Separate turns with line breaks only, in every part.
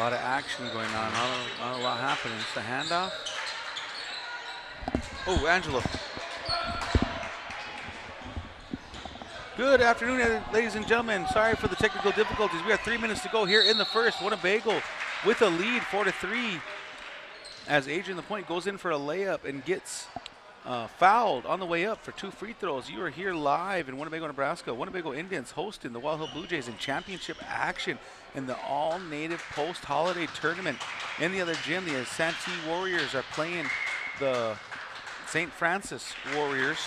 lot of action going on, not a lot happening. Just a handoff. Oh, Angelo. Good afternoon, ladies and gentlemen. Sorry for the technical difficulties. We have 3 minutes to go here in the first. Winnebago with a lead, 4-3, as Adrian Lapointe goes in for a layup and gets fouled on the way up for 2 free throws. You are here live in Winnebago, Nebraska. Winnebago Indians hosting the Wild Hill Blue Jays in championship action in the all-native post-holiday tournament. In the other gym, the Santee Warriors are playing the St. Francis Warriors.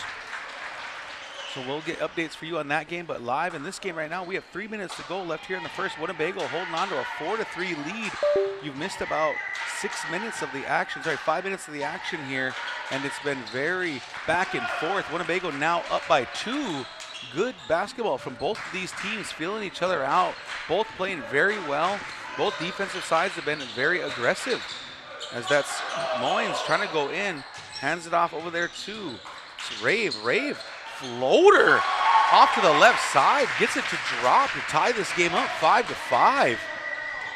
So we'll get updates for you on that game, but live in this game right now, we have 3 minutes to go left here in the first. Winnebago holding on to a 4-3 lead. You've missed about 5 minutes of the action here, and it's been very back and forth. Winnebago now up by 2. Good basketball from both of these teams, feeling each other out, both playing very well. Both defensive sides have been very aggressive, as that's Moines trying to go in, hands it off over there to Rave. Floater off to the left side, gets it to drop to tie this game up 5-5.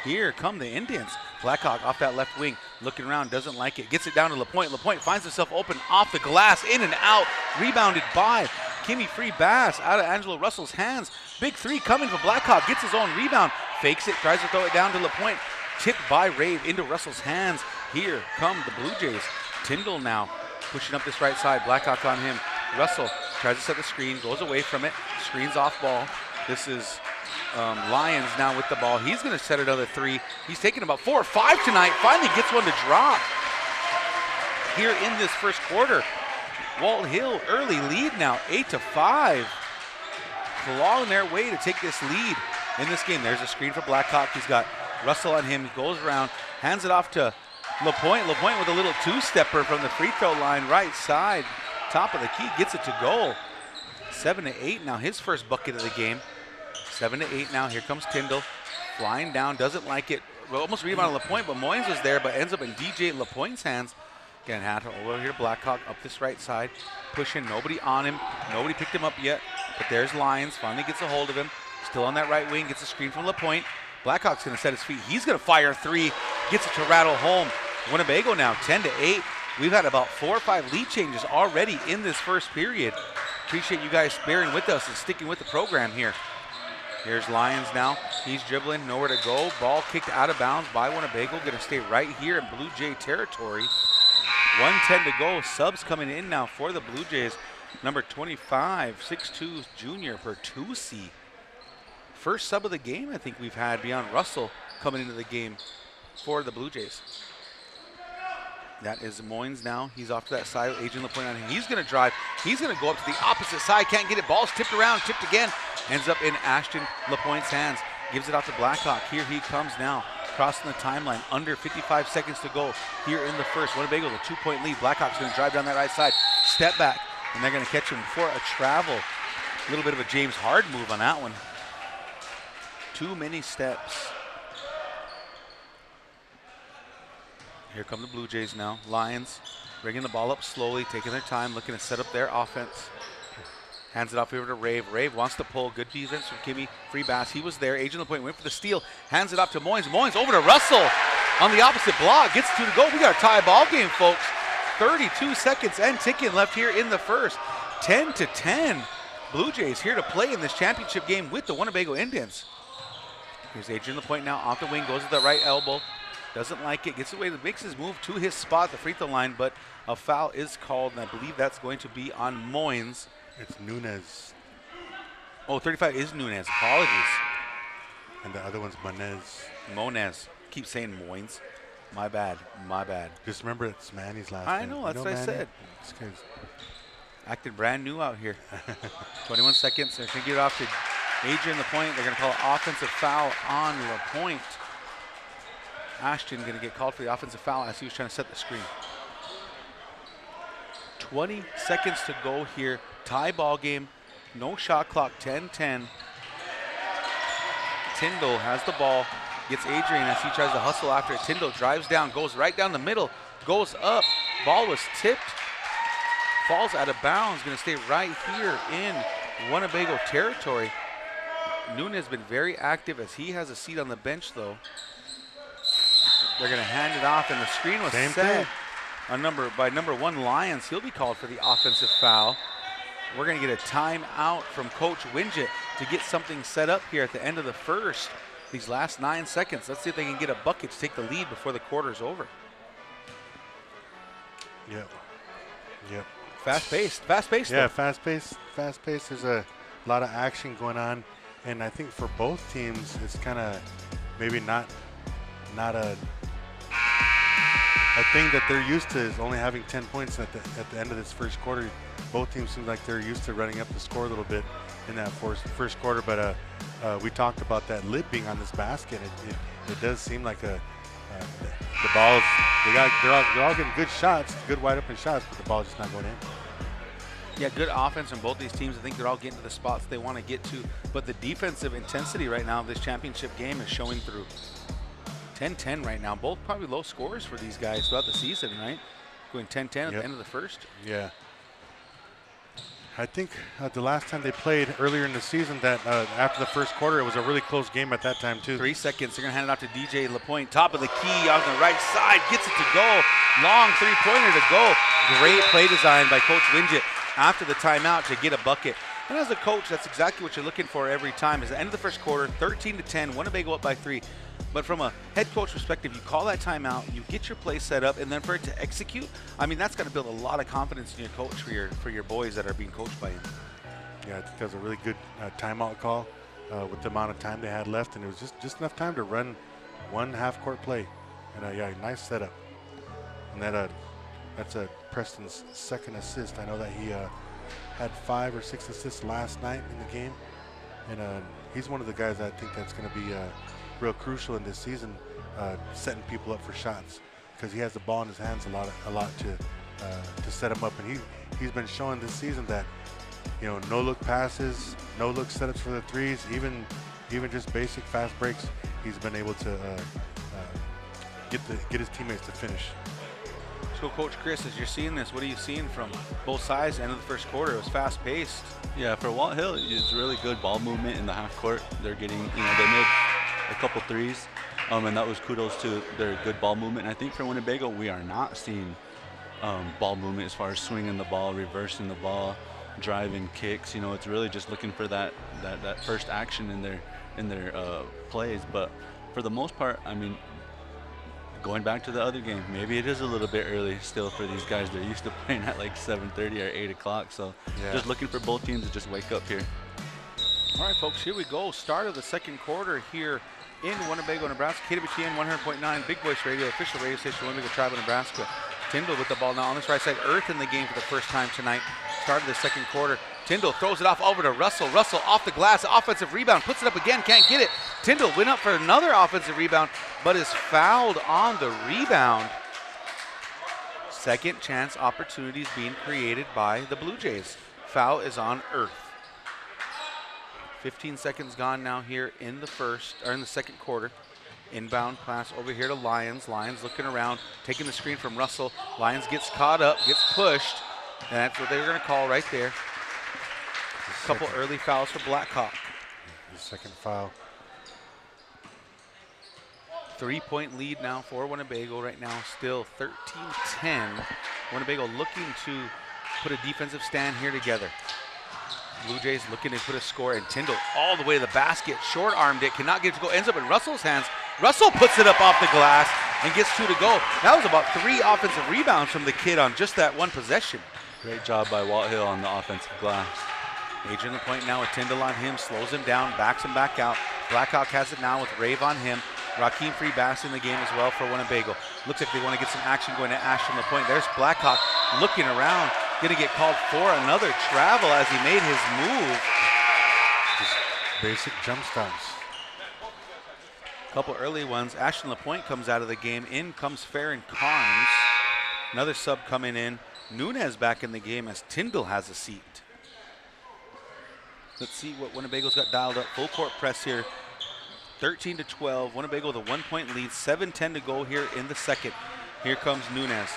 Here come the Indians. Blackhawk off that left wing, looking around, doesn't like it, gets it down to Lapointe. Lapointe finds himself open off the glass, in and out, rebounded by Kimmy Free Bass out of Angelo Russell's hands. Big three coming from Blackhawk, gets his own rebound, fakes it, tries to throw it down to Lapointe, tipped by Rave into Russell's hands. Here come the Blue Jays. Tyndall now pushing up this right side, Blackhawk on him. Russell tries to set the screen, goes away from it, screens off ball. This is Lyons now with the ball. He's going to set another 3. He's taken about 4 or 5 tonight. Finally gets one to drop here in this first quarter. Walt Hill early lead now, 8-5. Clawing their way to take this lead in this game. There's a screen for Blackhawk. He's got Russell on him. He goes around, hands it off to Lapointe. Lapointe with a little 2-stepper from the free throw line, right side. Top of the key, gets it to go. 7-8 now, his first bucket of the game. 7-8 now, here comes Tyndall. Flying down, doesn't like it. Well, almost rebounded Lapointe, but Moines was there, but ends up in DJ Lapointe's hands. Again, had over here, Blackhawk up this right side. Pushing, nobody on him. Nobody picked him up yet, but there's Lyons, finally gets a hold of him. Still on that right wing, gets a screen from Lapointe. Blackhawk's gonna set his feet. He's gonna fire a 3, gets it to rattle home. Winnebago now, 10-8. We've had about 4 or 5 lead changes already in this first period. Appreciate you guys bearing with us and sticking with the program here. Here's Lyons now. He's dribbling, nowhere to go. Ball kicked out of bounds by Winnebago. Going to stay right here in Blue Jay territory. 1:10 to go. Subs coming in now for the Blue Jays. Number 25, 6'2", junior, Pertusi. First sub of the game I think we've had beyond Russell coming into the game for the Blue Jays. That is Moines now. He's off to that side. Adrian Lapointe on him. He's going to drive. He's going to go up to the opposite side. Can't get it. Ball's tipped around. Tipped again. Ends up in Ashton Lapointe's hands. Gives it off to Blackhawk. Here he comes now. Crossing the timeline. Under 55 seconds to go here in the first. Winnebago with a 2-point lead. Blackhawk's going to drive down that right side. Step back. And they're going to catch him for a travel. A little bit of a James Hard move on that one. Too many steps. Here come the Blue Jays now. Lions bringing the ball up slowly, taking their time, looking to set up their offense. Hands it off over to Rave. Rave wants to pull. Good defense from Kimmy Free Bass. He was there. Adrian Lapointe went for the steal. Hands it off to Moines. Moines over to Russell on the opposite block. Gets 2 to go. We got a tie ball game, folks. 32 seconds and ticking left here in the first. 10-10. Blue Jays here to play in this championship game with the Winnebago Indians. Here's Adrian Lapointe now off the wing. Goes to the right elbow. Doesn't like it, gets away, makes his move to his spot, the free throw line, but a foul is called, and I believe that's going to be on Moines.
It's Nunez.
Oh, 35 is Nunez, apologies.
And the other one's Monez.
Monez. Keep saying Moines. My bad, my bad.
Just remember it's Manny's last
I
name.
know, that's what
Manny?
I said.
This guy's
Acting brand new out here. 21 seconds, they're gonna get it off to Adrian Lapointe. They're gonna call an offensive foul on Lapointe. Ashton going to get called for the offensive foul as he was trying to set the screen. 20 seconds to go here. Tie ball game. No shot clock. 10-10. Tyndall has the ball. Gets Adrian as he tries to hustle after it. Tyndall drives down. Goes right down the middle. Goes up. Ball was tipped. Falls out of bounds. Going to stay right here in Winnebago territory. Nunez has been very active as he has a seat on the bench though. They're going to hand it off, and the screen was
Same
set
thing.
by number 1 Lyons. He'll be called for the offensive foul. We're going to get a timeout from Coach Winget to get something set up here at the end of the first. These last 9 seconds. Let's see if they can get a bucket to take the lead before the quarter's over.
Yep.
Fast-paced.
Yeah, fast-paced. There's a lot of action going on, and I think for both teams, it's kind of maybe not a thing that they're used to is only having 10 points at the end of this first quarter. Both teams seem like they're used to running up the score a little bit in that first quarter, but we talked about that lid being on this basket. It does seem like the balls, they're all getting good shots, good wide open shots, but the ball's just not going in.
Yeah, good offense from both these teams. I think they're all getting to the spots they want to get to, but the defensive intensity right now of this championship game is showing through. 10-10 right now. Both probably low scores for these guys throughout the season, right? Going 10-10 at the end of the first.
Yeah. I think the last time they played earlier in the season, that after the first quarter, it was a really close game at that time too.
3 seconds. They're going to hand it off to DJ LaPointe. Top of the key on the right side. Gets it to go. Long three-pointer to go. Great play design by Coach Winget after the timeout to get a bucket. And as a coach, that's exactly what you're looking for every time. Is the end of the first quarter, 13-10, Winnebago up by 3. But from a head coach perspective, you call that timeout, you get your play set up, and then for it to execute, I mean, that's going to build a lot of confidence in your coach for your boys that are being coached by him.
Yeah, I think that was a really good timeout call with the amount of time they had left, and it was just enough time to run one half-court play. And yeah, nice setup. And that's Preston's second assist. I know that he had 5 or 6 assists last night in the game, and he's one of the guys I think that's going to be real crucial in this season, setting people up for shots, because he has the ball in his hands a lot to set him up, and he's been showing this season that, you know, no look passes, no look setups for the threes, even just basic fast breaks, he's been able to get his teammates to finish.
So, Coach Chris, as you're seeing this, what are you seeing from both sides? End of the first quarter, it was fast-paced.
Yeah, for Walt Hill, it's really good ball movement in the half court. They're getting, they made a couple threes, and that was kudos to their good ball movement. And I think for Winnebago, we are not seeing ball movement as far as swinging the ball, reversing the ball, driving kicks. It's really just looking for that first action in their plays. But for the most part, I mean, going back to the other game, maybe it is a little bit early still for these guys. They're used to playing at like 7:30 or 8 o'clock. So just looking for both teams to just wake up here.
All right, folks, here we go. Start of the second quarter here in Winnebago, Nebraska. KWTN 100.9, Big Voice Radio, official radio station, Winnebago Tribe, Nebraska. Tyndall with the ball now on this right side. Earth in the game for the first time tonight. Start of the second quarter. Tyndall throws it off over to Russell. Russell off the glass, offensive rebound, puts it up again, can't get it. Tyndall went up for another offensive rebound, but is fouled on the rebound. Second chance opportunities being created by the Blue Jays. Foul is on Earth. 15 seconds gone now here in the second quarter. Inbound pass over here to Lyons. Lyons looking around, taking the screen from Russell. Lyons gets caught up, gets pushed, and that's what they're going to call right there. A couple early fouls for Blackhawk.
The second foul.
3-point lead now for Winnebago right now, still 13-10. Winnebago looking to put a defensive stand here together. Blue Jays looking to put a score, and Tyndall all the way to the basket, short-armed it, cannot get it to go, ends up in Russell's hands. Russell puts it up off the glass and gets 2 to go. That was about 3 offensive rebounds from the kid on just that one possession.
Great job by Walt Hill on the offensive glass.
Adrian LaPointe now with Tyndall on him, slows him down, backs him back out. Blackhawk has it now with Rave on him. Rakeem Freebass in the game as well for Winnebago. Looks like they want to get some action going to Ashton LaPointe. There's Blackhawk looking around, going to get called for another travel as he made his move.
Just basic jump stops.
Couple early ones. Ashton LaPointe comes out of the game. In comes Farron Carnes. Another sub coming in. Nunez back in the game as Tyndall has a seat. Let's see what Winnebago's got dialed up. Full court press here. 13-12. Winnebago with a 1-point lead. 7:10 to go here in the second. Here comes Nunez,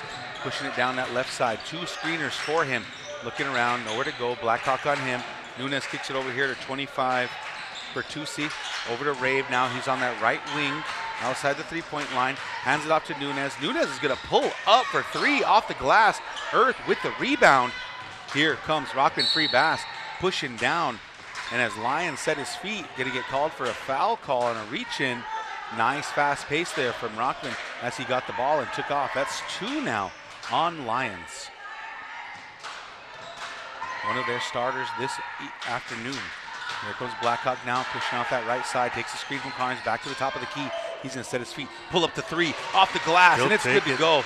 pushing it down that left side. 2 screeners for him. Looking around, nowhere to go. Blackhawk on him. Nunez kicks it over here to 25 for Tusi. Over to Rave now. He's on that right wing. outside the three-point line, hands it off to Nunez. Nunez is going to pull up for three off the glass. Earth with the rebound. Here comes Rockman Freebass pushing down. And as Lyons set his feet, going to get called for a foul call and a reach-in. Nice fast pace there from Rockman as he got the ball and took off. That's 2 now on Lyons. One of their starters this afternoon. Here comes Blackhawk now, pushing off that right side, takes the screen from Carnes, back to the top of the key. He's going to set his feet, pull up the three, off the glass, and it's good to go.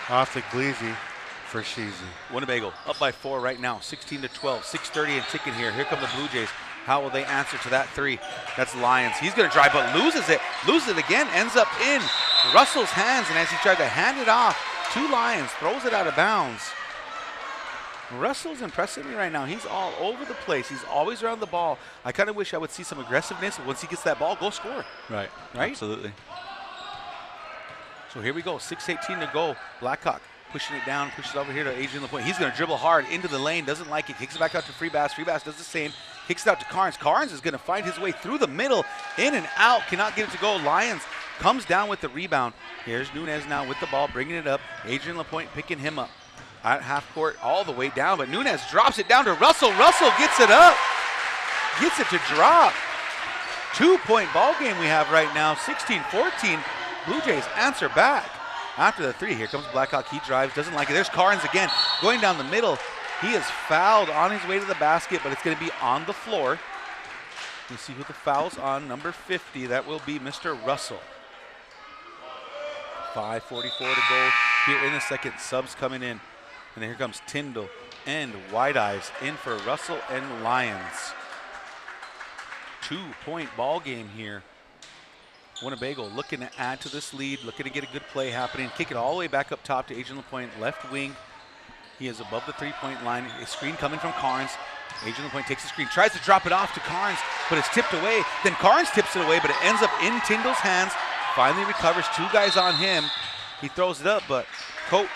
Off the Gleazy for Sheezy.
Winnebago up by 4 right now, 16-12, 6:30 and ticking here. Here come the Blue Jays. How will they answer to that three? That's Lyons. He's going to drive, but loses it again, ends up in Russell's hands, and as he tried to hand it off to Lyons, throws it out of bounds. Russell's impressing me right now. He's all over the place. He's always around the ball. I kind of wish I would see some aggressiveness. Once he gets that ball, go score.
Right. Absolutely.
So here we go, 6:18 to go. Blackhawk pushing it down, pushes it over here to Adrian LaPointe. He's going to dribble hard into the lane, doesn't like it, kicks it back out to Freebass. Freebass does the same, kicks it out to Carnes. Carnes is going to find his way through the middle, in and out, cannot get it to go. Lyons comes down with the rebound. Here's Nunez now with the ball, bringing it up. Adrian LaPointe picking him up at half court all the way down, but Nunez drops it down to Russell. Russell gets it up, gets it to drop. 2-point ball game we have right now, 16-14. Blue Jays answer back after the three. Here comes Blackhawk, he drives, doesn't like it. There's Carnes again, going down the middle. He is fouled on his way to the basket, but it's gonna be on the floor. You see who the foul's on, number 50, that will be Mr. Russell. 5:44 to go here in the second, subs coming in. And here comes Tyndall and White Eyes in for Russell and Lyons. 2-point ball game here. Winnebago looking to add to this lead, looking to get a good play happening. Kick it all the way back up top to Adrian LaPointe, left wing. He is above the three-point line. A screen coming from Carnes. Adrian LaPointe takes the screen, tries to drop it off to Carnes, but it's tipped away. Then Carnes tips it away, but it ends up in Tyndall's hands. Finally recovers, 2 guys on him. He throws it up, but Coach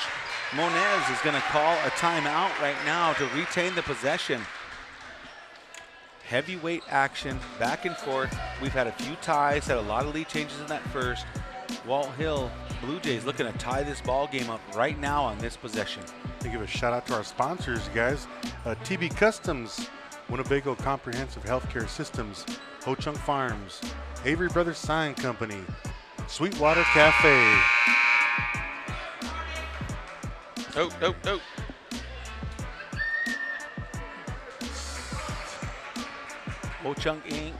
Monez is going to call a timeout right now to retain the possession. Heavyweight action, back and forth. We've had a few ties, had a lot of lead changes in that first. Walt Hill Blue Jays looking to tie this ball game up right now on this possession.
To give a shout out to our sponsors, guys. TB Customs, Winnebago Comprehensive Healthcare Systems, Ho Chung Farms, Avery Brothers Sign Company, Sweetwater Cafe.
Oh. Ho Chung Inc.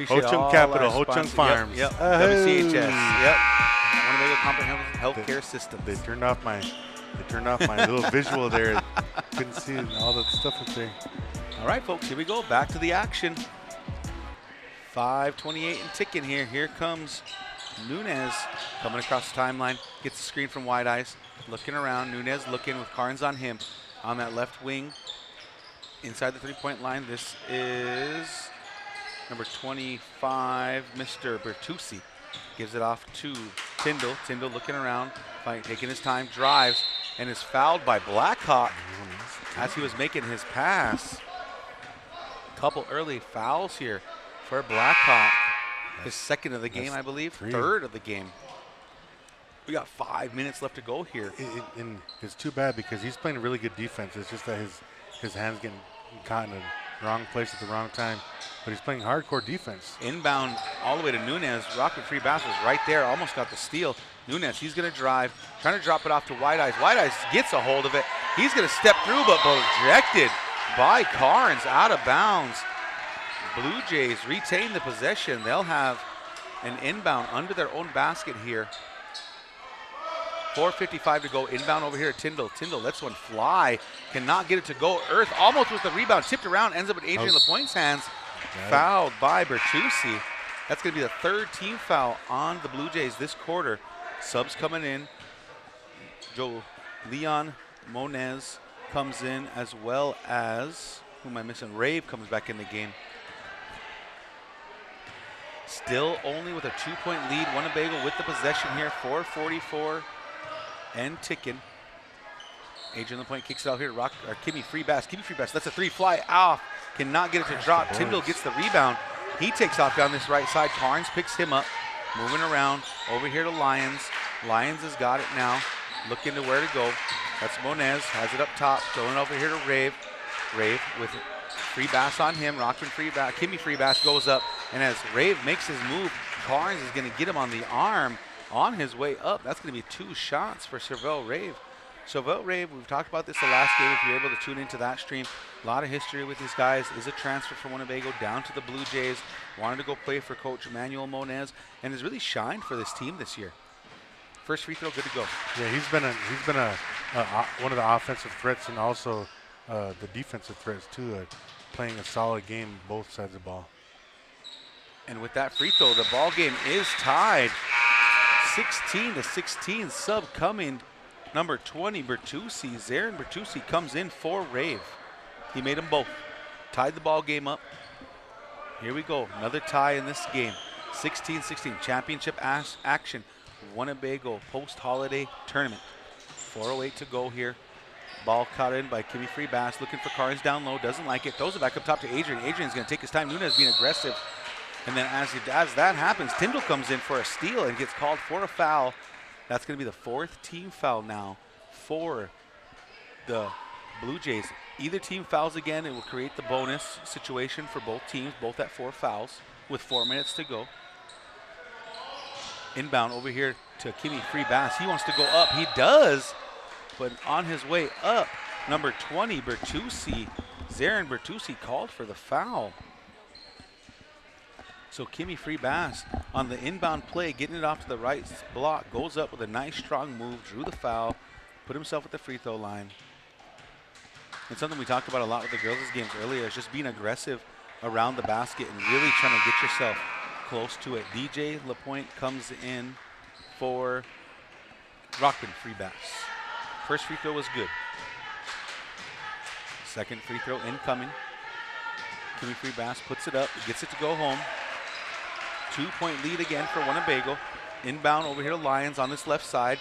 Ho Chung Capital, Ho Chung Farms.
Yep. WCHS. Yep. Winnebago Comprehensive Healthcare System.
They turned off my little visual there. Couldn't see all that stuff up there.
All right, folks, here we go. Back to the action. 5:28 and ticking here. Here comes Nunez coming across the timeline. Gets the screen from White Eyes. Looking around. Nunez looking with Carnes on him. On that left wing. Inside the three-point line. This is number 25, Mr. Bertucci. Gives it off to Tyndall. Tyndall looking around, taking his time, drives, and is fouled by Blackhawk as he was making his pass. Couple early fouls here for Blackhawk. His second of the game, I believe. Third of the game. We got 5 minutes left to go here.
And it's too bad because he's playing really good defense. It's just that his hands getting caught in the wrong place at the wrong time. But he's playing hardcore defense. Inbound
all the way to Nunez. Rocket Free Bass was right there, almost got the steal. Nunez, he's going to drive, trying to drop it off to White Eyes. White Eyes gets a hold of it. He's going to step through, but rejected by Carnes, out of bounds. Blue Jays retain the possession. They'll have an inbound under their own basket here. 4:55 to go. Inbound over here to Tyndall. Tyndall lets one fly. Cannot get it to go. Earth almost with the rebound. Tipped around. Ends up in Adrian LaPointe's hands. Fouled by Bertucci. That's going to be the third team foul on the Blue Jays this quarter. Subs coming in. Leon Monez comes in, as well as, who am I missing? Rave comes back in the game. Still only with a 2-point lead. Winnebago with the possession here. 4:44 and ticking. Adrian LaPointe kicks it out here to Kimmy Freebass. Kimmy Freebass lets a three fly off. Cannot get it to drop. Tyndall gets the rebound. He takes off down this right side. Carnes picks him up. moving around over here to Lyons. Lyons has got it now, looking to where to go. That's Monez, has it up top, going over here to Rave. Rave with free bass on him, Rockman free bass, Kimmy free bass goes up, and as Rave makes his move, Carnes is going to get him on the arm on his way up. That's going to be 2 shots for Cervelle Rave. Cervelle Rave, we've talked about this the last game. If you're able to tune into that stream, a lot of history with these guys. Is a transfer from Winnebago down to the Blue Jays. Wanted to go play for Coach Emmanuel Monez, and has really shined for this team this year. First free throw, good to go.
Yeah, he's been one of the offensive threats and also the defensive threats too. Playing a solid game both sides of the ball.
And with that free throw, the ball game is tied. 16-16. Sub coming. Number 20, Bertucci. Zarin Bertucci comes in for Rave. He made them both. Tied the ball game up. Here we go. Another tie in this game. 16-16. Championship action. Winnebago post-holiday tournament. 4:08 to go here. Ball caught in by Kimmy Free Bass. Looking for Carnes down low. Doesn't like it. Throws it back up top to Adrian. Adrian's going to take his time. Nunez being aggressive. And then as that happens, Tyndall comes in for a steal and gets called for a foul. That's going to be the 4th team foul now for the Blue Jays. Either team fouls again, it will create the bonus situation for both teams, both at 4 fouls with 4 minutes to go. Inbound over here to Kimmy Free Bass. He wants to go up. He does, but on his way up, number 20, Bertucci, Zarin Bertucci called for the foul. So Kimmy Free Bass on the inbound play, getting it off to the right block, goes up with a nice strong move, drew the foul, put himself at the free throw line. And something we talked about a lot with the girls' games earlier is just being aggressive around the basket and really trying to get yourself close to it. DJ LaPointe comes in for Rockman Free Bass. First free throw was good. Second free throw incoming. Kimmy Free Bass puts it up, gets it to go home. 2-point lead again for Winnebago. Inbound over here to Lyons on this left side.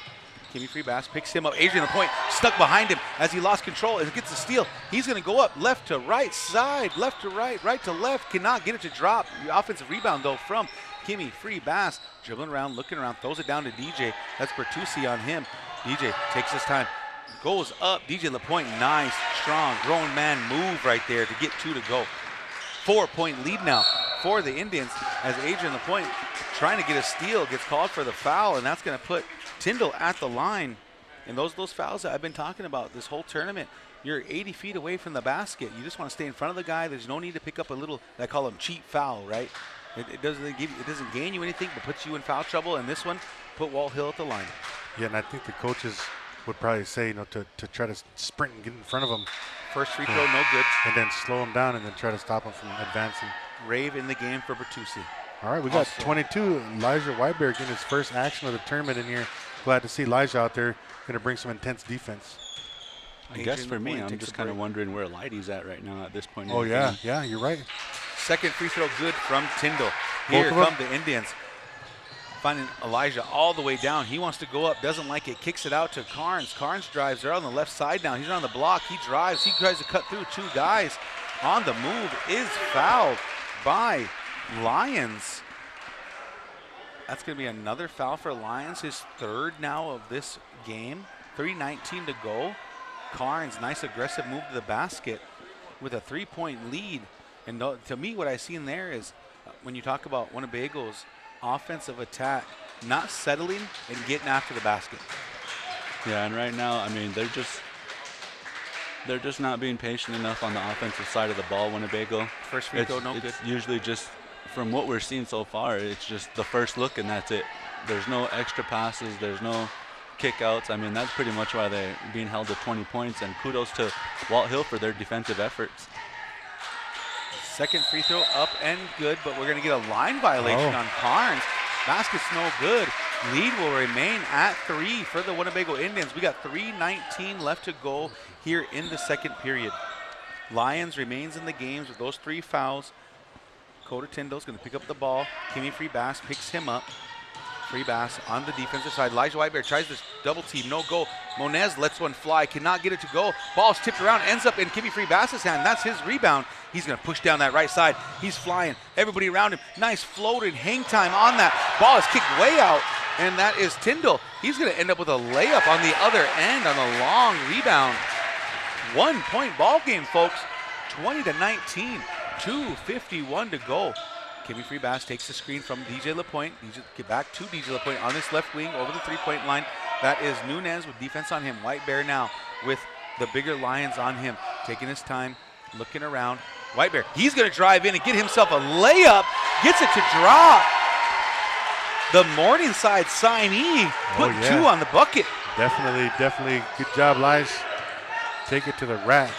Kimmy Free Bass picks him up. Adrian LaPointe stuck behind him as he lost control and gets the steal. He's going to go up left to right side, left to right, right to left. Cannot get it to drop. The offensive rebound though from Kimmy Free Bass. Dribbling around, looking around, throws it down to DJ. That's Bertucci on him. DJ takes his time, goes up. DJ LaPointe, nice, strong, grown man move right there to get 2 to go. 4-point lead now for the Indians as Adrian LaPointe trying to get a steal, gets called for the foul, and that's going to put Tyndall at the line. And those fouls that I've been talking about this whole tournament, you're 80 feet away from the basket. You just want to stay in front of the guy. There's no need to pick up a little, I call them cheap foul, right? It doesn't gain you anything, but puts you in foul trouble. And this one put Walt Hill at the line.
Yeah, and I think the coaches would probably say, to try to sprint and get in front of them.
First free throw, no good.
And then slow him down and then try to stop him from advancing.
Rave in the game for Bertucci.
All right, we got 22. Elijah Weiberg getting his first action of the tournament in here. Glad to see Elijah out there. Going to bring some intense defense.
I guess for me, I'm just kind of wondering where Lighty's at right now at this point.
Oh, yeah, you're right.
Second free throw good from Tyndall. Here come the Indians. Finding Elijah all the way down. He wants to go up, doesn't like it, kicks it out to Carnes. Carnes drives. They're on the left side now. He's on the block. He drives. He tries to cut through 2 guys. On the move is fouled by Lyons. That's going to be another foul for Lyons, his 3rd now of this game. 3:19 to go. Carnes, nice aggressive move to the basket with a 3-point lead. And to me, what I see in there is when you talk about Winnebago's offensive attack, not settling and getting after the basket.
Yeah, and right now, I mean, they're just not being patient enough on the offensive side of the ball, Winnebago.
First free throw, no good.
It's usually just, from what we're seeing so far, it's just the first look and that's it. There's no extra passes. There's no kickouts. I mean, that's pretty much why they're being held to 20 points, and kudos to Walt Hill for their defensive efforts.
Second free throw up and good, but we're going to get a line violation on Carnes. Basket's no good. Lead will remain at 3 for the Winnebago Indians. We got 3:19 left to go here in the second period. Lyons remains in the games with those 3 fouls. Coda Tyndall's going to pick up the ball. Kimmy Free Bass picks him up. Freebass on the defensive side. Elijah Whitebear tries this double team, no go. Monez lets one fly, cannot get it to go. Ball's tipped around, ends up in Kimmy Freebass's hand. That's his rebound. He's gonna push down that right side. He's flying, everybody around him. Nice floated hang time on that. Ball is kicked way out, and that is Tyndall. He's gonna end up with a layup on the other end on a long rebound. 1 point ball game, folks. 20-19, 2:51 to go. Kimmy Freebass takes the screen from DJ LaPointe. Get back to DJ LaPointe on this left wing over the three-point line. That is Nunez with defense on him. Whitebear now with the bigger Lions on him. Taking his time, looking around. Whitebear, he's going to drive in and get himself a layup. Gets it to drop. The Morningside signee put 2 on the bucket.
Definitely. Good job, Lige. Take it to the rack.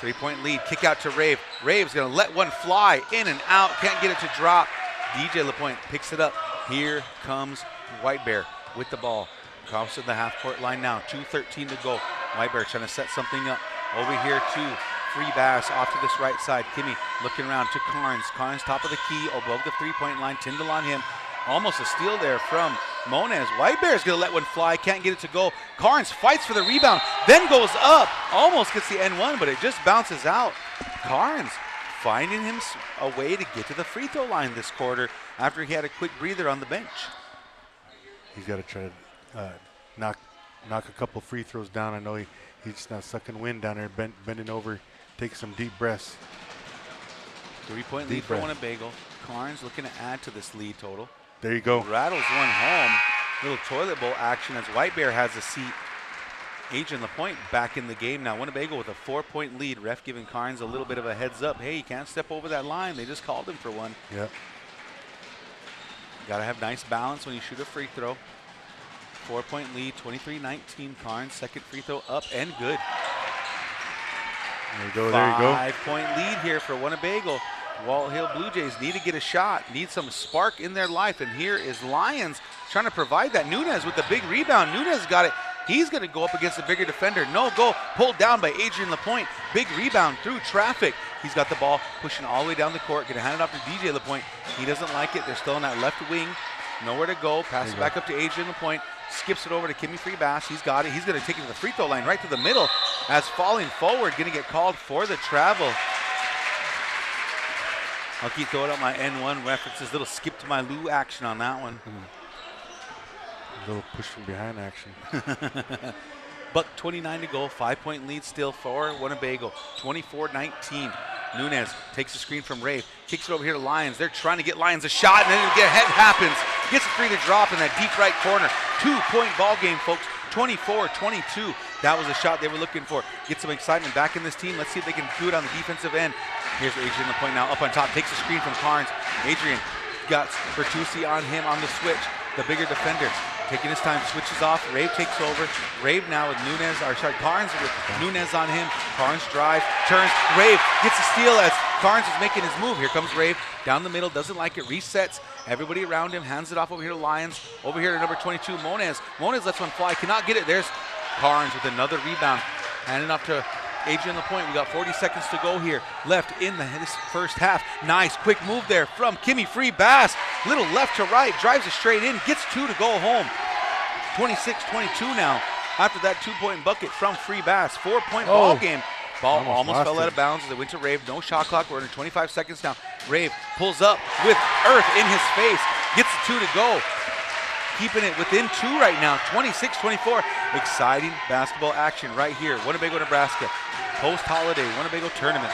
3-point lead, kick out to Rave. Rave's gonna let one fly, in and out, can't get it to drop. DJ LaPointe picks it up. Here comes Whitebear with the ball. Crosses the half-court line now, 2:13 to go. Whitebear trying to set something up. Over here to Freebass off to this right side. Kimmy looking around to Carnes. Carnes top of the key, above the three-point line. Tyndall on him. Almost a steal there from Monez. Whitebear's gonna let one fly, can't get it to go. Carnes fights for the rebound, then goes up. Almost gets the N1, but it just bounces out. Carnes finding him a way to get to the free throw line this quarter after he had a quick breather on the bench.
He's got to try to knock a couple free throws down. I know he's just not sucking wind down there, bending over, take some deep breaths.
3-point lead for Winnebago. Carnes looking to add to this lead total.
There you go.
Rattles one home. Little toilet bowl action as Whitebear has a seat. Adrian LaPointe back in the game now. Winnebago with a 4-point lead. Ref giving Carnes a little bit of a heads up. Hey, you can't step over that line. They just called him for one.
Yep.
Got to have nice balance when you shoot a free throw. 4-point lead, 23-19. Carnes, second free throw up and good.
There you go.
5-point lead here for Winnebago. Walt Hill Blue Jays need to get a shot, need some spark in their life, and here is Lions trying to provide that. Nunez with the big rebound. Nunez got it. He's going to go up against a bigger defender. No go. Pulled down by Adrian LaPointe. Big rebound through traffic. He's got the ball pushing all the way down the court. Going to hand it off to DJ LaPointe. He doesn't like it. They're still on that left wing. Nowhere to go. Pass it back up to Adrian LaPointe. Skips it over to Kimmy Freebass. He's got it. He's going to take it to the free throw line right to the middle as falling forward. Going to get called for the travel. I'll keep throwing out my N1 references. Little skip to my Lou action on that one.
A little push from behind action.
Buck 29 to go. 5-point lead still for Winnebago. 24-19. Nunez takes the screen from Rave. Kicks it over here to Lions. They're trying to get Lions a shot, and then it happens. Gets a free to drop in that deep right corner. 2-point ball game, folks. 24-22. That was a shot they were looking for. Get some excitement back in this team. Let's see if they can do it on the defensive end. Here's Adrian LaPointe now up on top. Takes the screen from Carnes. Adrian got Bertuzzi on him on the switch. The bigger defender. Taking his time, switches off. Rave takes over. Rave now with Nunez, Carnes with Nunez on him. Carnes drives, turns. Rave gets a steal as Carnes is making his move. Here comes Rave down the middle, doesn't like it, resets. Everybody around him, hands it off over here to Lions. Over here to number 22, Monez. Monez lets one fly, cannot get it. There's Carnes with another rebound. Handing off to Adrian LaPointe. We got 40 seconds to go here. Left in this first half. Nice quick move there from Kimmy Freebass. Little left to right, drives it straight in, gets 2 to go home. 26-22 now after that 2-point bucket from Freebass. 4-point ball game. Ball almost fell out of bounds as it went to Rave. No shot clock. We're under 25 seconds now. Rave pulls up with earth in his face. Gets the 2 to go. Keeping it within 2 right now. 26-24. Exciting basketball action right here. Winnebago, Nebraska. Post-holiday Winnebago tournament.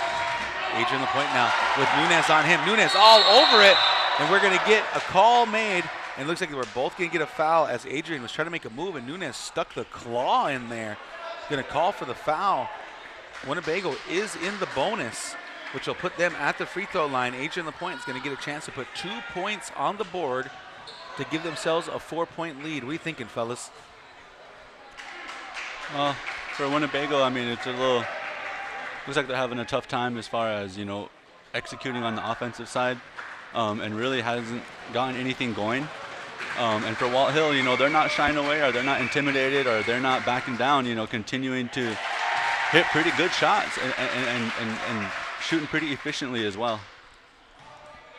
Adrian LaPointe now with Nunez on him. Nunez all over it. And we're going to get a call made. And it looks like they were both going to get a foul as Adrian was trying to make a move and Nunez stuck the claw in there. Going to call for the foul. Winnebago is in the bonus, which will put them at the free throw line. Adrian LaPointe is going to get a chance to put 2 points on the board to give themselves a 4-point lead. What are you thinking, fellas?
Well, for Winnebago, I mean, it's a little, looks like they're having a tough time as far as, executing on the offensive side, and really hasn't gotten anything going. And for Walt Hill, they're not shying away, or they're not intimidated, or they're not backing down, continuing to hit pretty good shots and shooting pretty efficiently as well.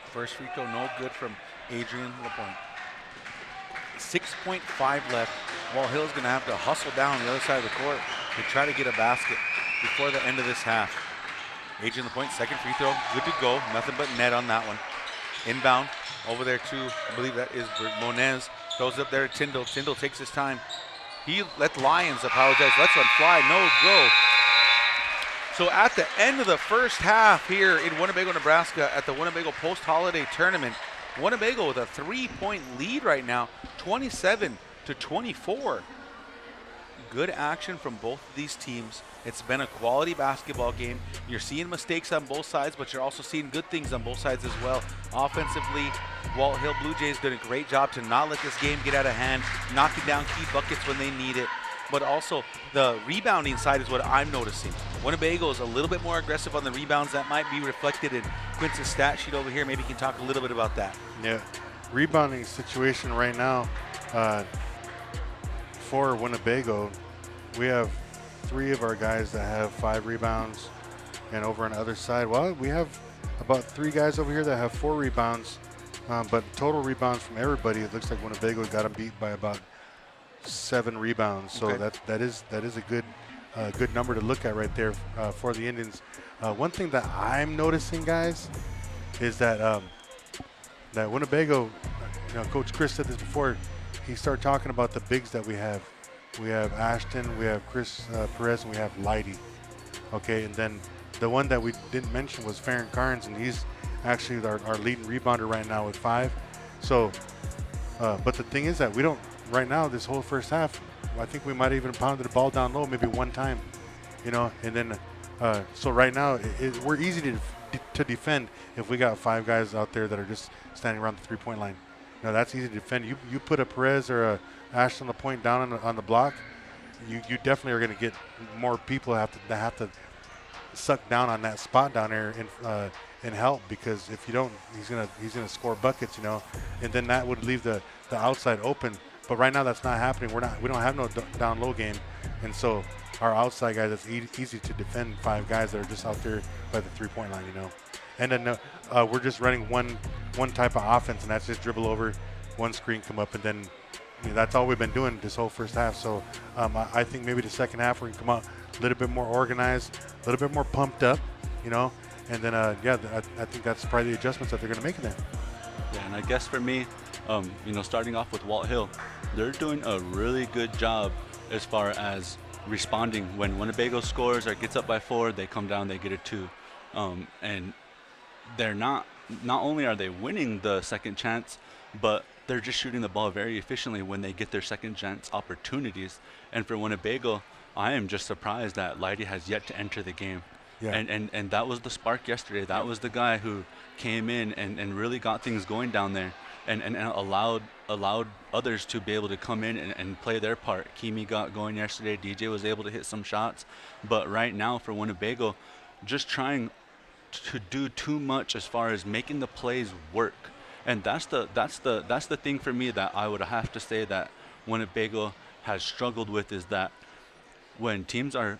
First free throw, no good from Adrian LaPointe. 6.5 left. Walt Hill's going to have to hustle down the other side of the court to try to get a basket before the end of this half. Adrian the point, second free throw, good to go. Nothing but net on that one. Inbound over there to, I believe that is Monez. Throws up there to Tyndall. Tyndall takes his time. He let Lyons apologize. Lets one fly, no go. So at the end of the first half here in Winnebago, Nebraska, at the Winnebago post-holiday tournament, Winnebago with a 3-point lead right now, 27-24. Good action from both of these teams. It's been a quality basketball game. You're seeing mistakes on both sides, but you're also seeing good things on both sides as well. Offensively, Walt Hill Blue Jays did a great job to not let this game get out of hand, knocking down key buckets when they need it. But also the rebounding side is what I'm noticing. Winnebago is a little bit more aggressive on the rebounds. That might be reflected in Quince's stat sheet over here. Maybe you can talk a little bit about that.
Yeah, rebounding situation right now for Winnebago, we have 3 of our guys that have 5 rebounds, and over on the other side, well, we have about 3 guys over here that have 4 rebounds, but total rebounds from everybody, it looks like Winnebago got them beat by about 7 rebounds. So
Okay.
that is a good number to look at right there for the Indians. One thing that I'm noticing, guys, is that that Winnebago, Coach Chris said this before, he started talking about the bigs that we have. We have Ashton, we have Chris Perez, and we have Leidy. Okay, and then the one that we didn't mention was Farron Carnes, and he's actually our leading rebounder right now with 5. So, but the thing is that we don't, right now, this whole first half, I think we might even pounded the ball down low maybe one time, and then, so right now, we're easy to defend if we got 5 guys out there that are just standing around the three-point line. That's easy to defend. You put a Perez or a Ashton on the point down on the block, you definitely are going to get more people that have to suck down on that spot down there and help, because if you don't, he's gonna score buckets, and then that would leave the outside open. But right now that's not happening. We don't have no down low game, and so our outside guys, it's easy to defend 5 guys that are just out there by the three-point line, And then we're just running one type of offense, and that's just dribble over, one screen come up, and then that's all we've been doing this whole first half. So I think maybe the second half we can come out a little bit more organized, a little bit more pumped up, and then I think that's probably the adjustments that they're going to make in there.
Yeah, and I guess for me, starting off with Walt Hill, they're doing a really good job as far as responding. When Winnebago scores or gets up by 4, they come down, they get a 2. And they're not only are they winning the second chance, but they're just shooting the ball very efficiently when they get their second chance opportunities. And for Winnebago, I am just surprised that Leidy has yet to enter the game. Yeah. And that was the spark yesterday. That was the guy who came in and really got things going down there and allowed others to be able to come in and play their part. Kimi got going yesterday. DJ was able to hit some shots. But right now for Winnebago, just trying to do too much as far as making the plays work. And that's the thing for me that I would have to say that Winnebago has struggled with, is that when teams are